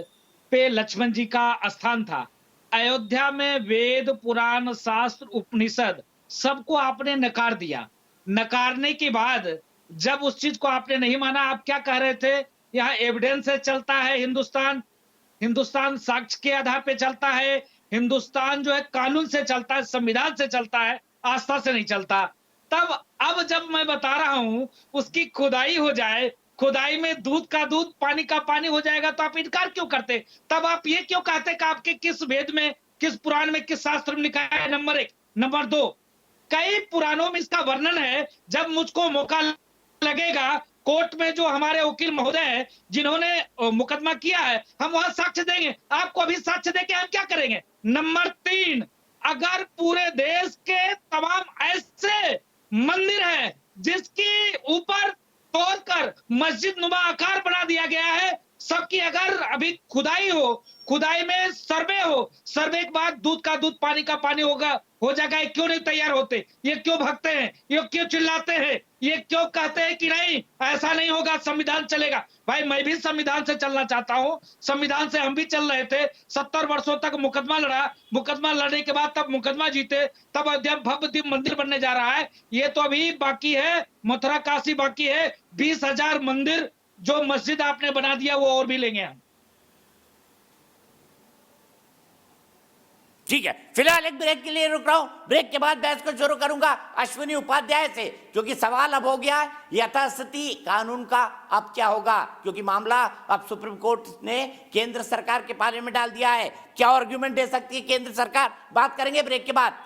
पे लक्ष्मण जी का स्थान था। अयोध्या में वेद पुराण शास्त्र उपनिषद सबको आपने नकार दिया। नकारने के बाद जब उस चीज को आपने नहीं माना, आप क्या कह रहे थे? यहाँ एविडेंस से चलता है हिंदुस्तान साक्ष्य के आधार पे चलता है, हिंदुस्तान जो है कानून से चलता है, संविधान से चलता है, आस्था से नहीं चलता। तब अब जब मैं बता रहा हूं उसकी खुदाई हो जाए, खुदाई में दूध का दूध पानी का पानी हो जाएगा, तो आप इनकार क्यों करते? तब आप ये क्यों कहते कि आपके किस वेद में, किस पुराण में, किस शास्त्र में लिखा है? नंबर 1। नंबर 2, कई पुराणों में इसका वर्णन है। जब मुझको मौका लगेगा कोर्ट में, जो हमारे वकील महोदय हैं जिन्होंने मुकदमा किया है, हम वहां साक्ष्य देंगे। आपको अभी साक्ष्य देके हम क्या करेंगे? नंबर 3, अगर पूरे देश के तमाम ऐसे मंदिर है जिसकी ऊपर तोड़कर मस्जिद नुमा आकार बना दिया गया है, सबकी अगर अभी खुदाई हो, खुदाई में सर्वे हो, सर्वे के बाद दूध का दूध पानी का पानी हो जाएगा, ये क्यों नहीं तैयार होते? ये क्यों भागते हैं? ये क्यों चिल्लाते हैं? ये क्यों कहते हैं कि नहीं ऐसा नहीं होगा, संविधान चलेगा? भाई मैं भी संविधान से चलना चाहता हूं, संविधान से हम भी चल रहे थे। 70 वर्षों तक मुकदमा लड़ा, मुकदमा लड़ने के बाद तब मुकदमा जीते, तब अयोध्या भव्य मंदिर बनने जा रहा है। ये तो अभी बाकी है, मथुरा काशी बाकी है। 20,000 मंदिर जो मस्जिद आपने बना दिया वो और भी लेंगे हम। ठीक है, फिलहाल एक ब्रेक के लिए रुक रहा हूं, ब्रेक के बाद बहस को शुरू करूंगा अश्विनी उपाध्याय से, क्योंकि सवाल अब हो गया है यथास्थिति कानून का अब क्या होगा, क्योंकि मामला अब सुप्रीम कोर्ट ने केंद्र सरकार के पाले में डाल दिया है। क्या आर्ग्यूमेंट दे सकती है केंद्र सरकार? बात करेंगे ब्रेक के बाद।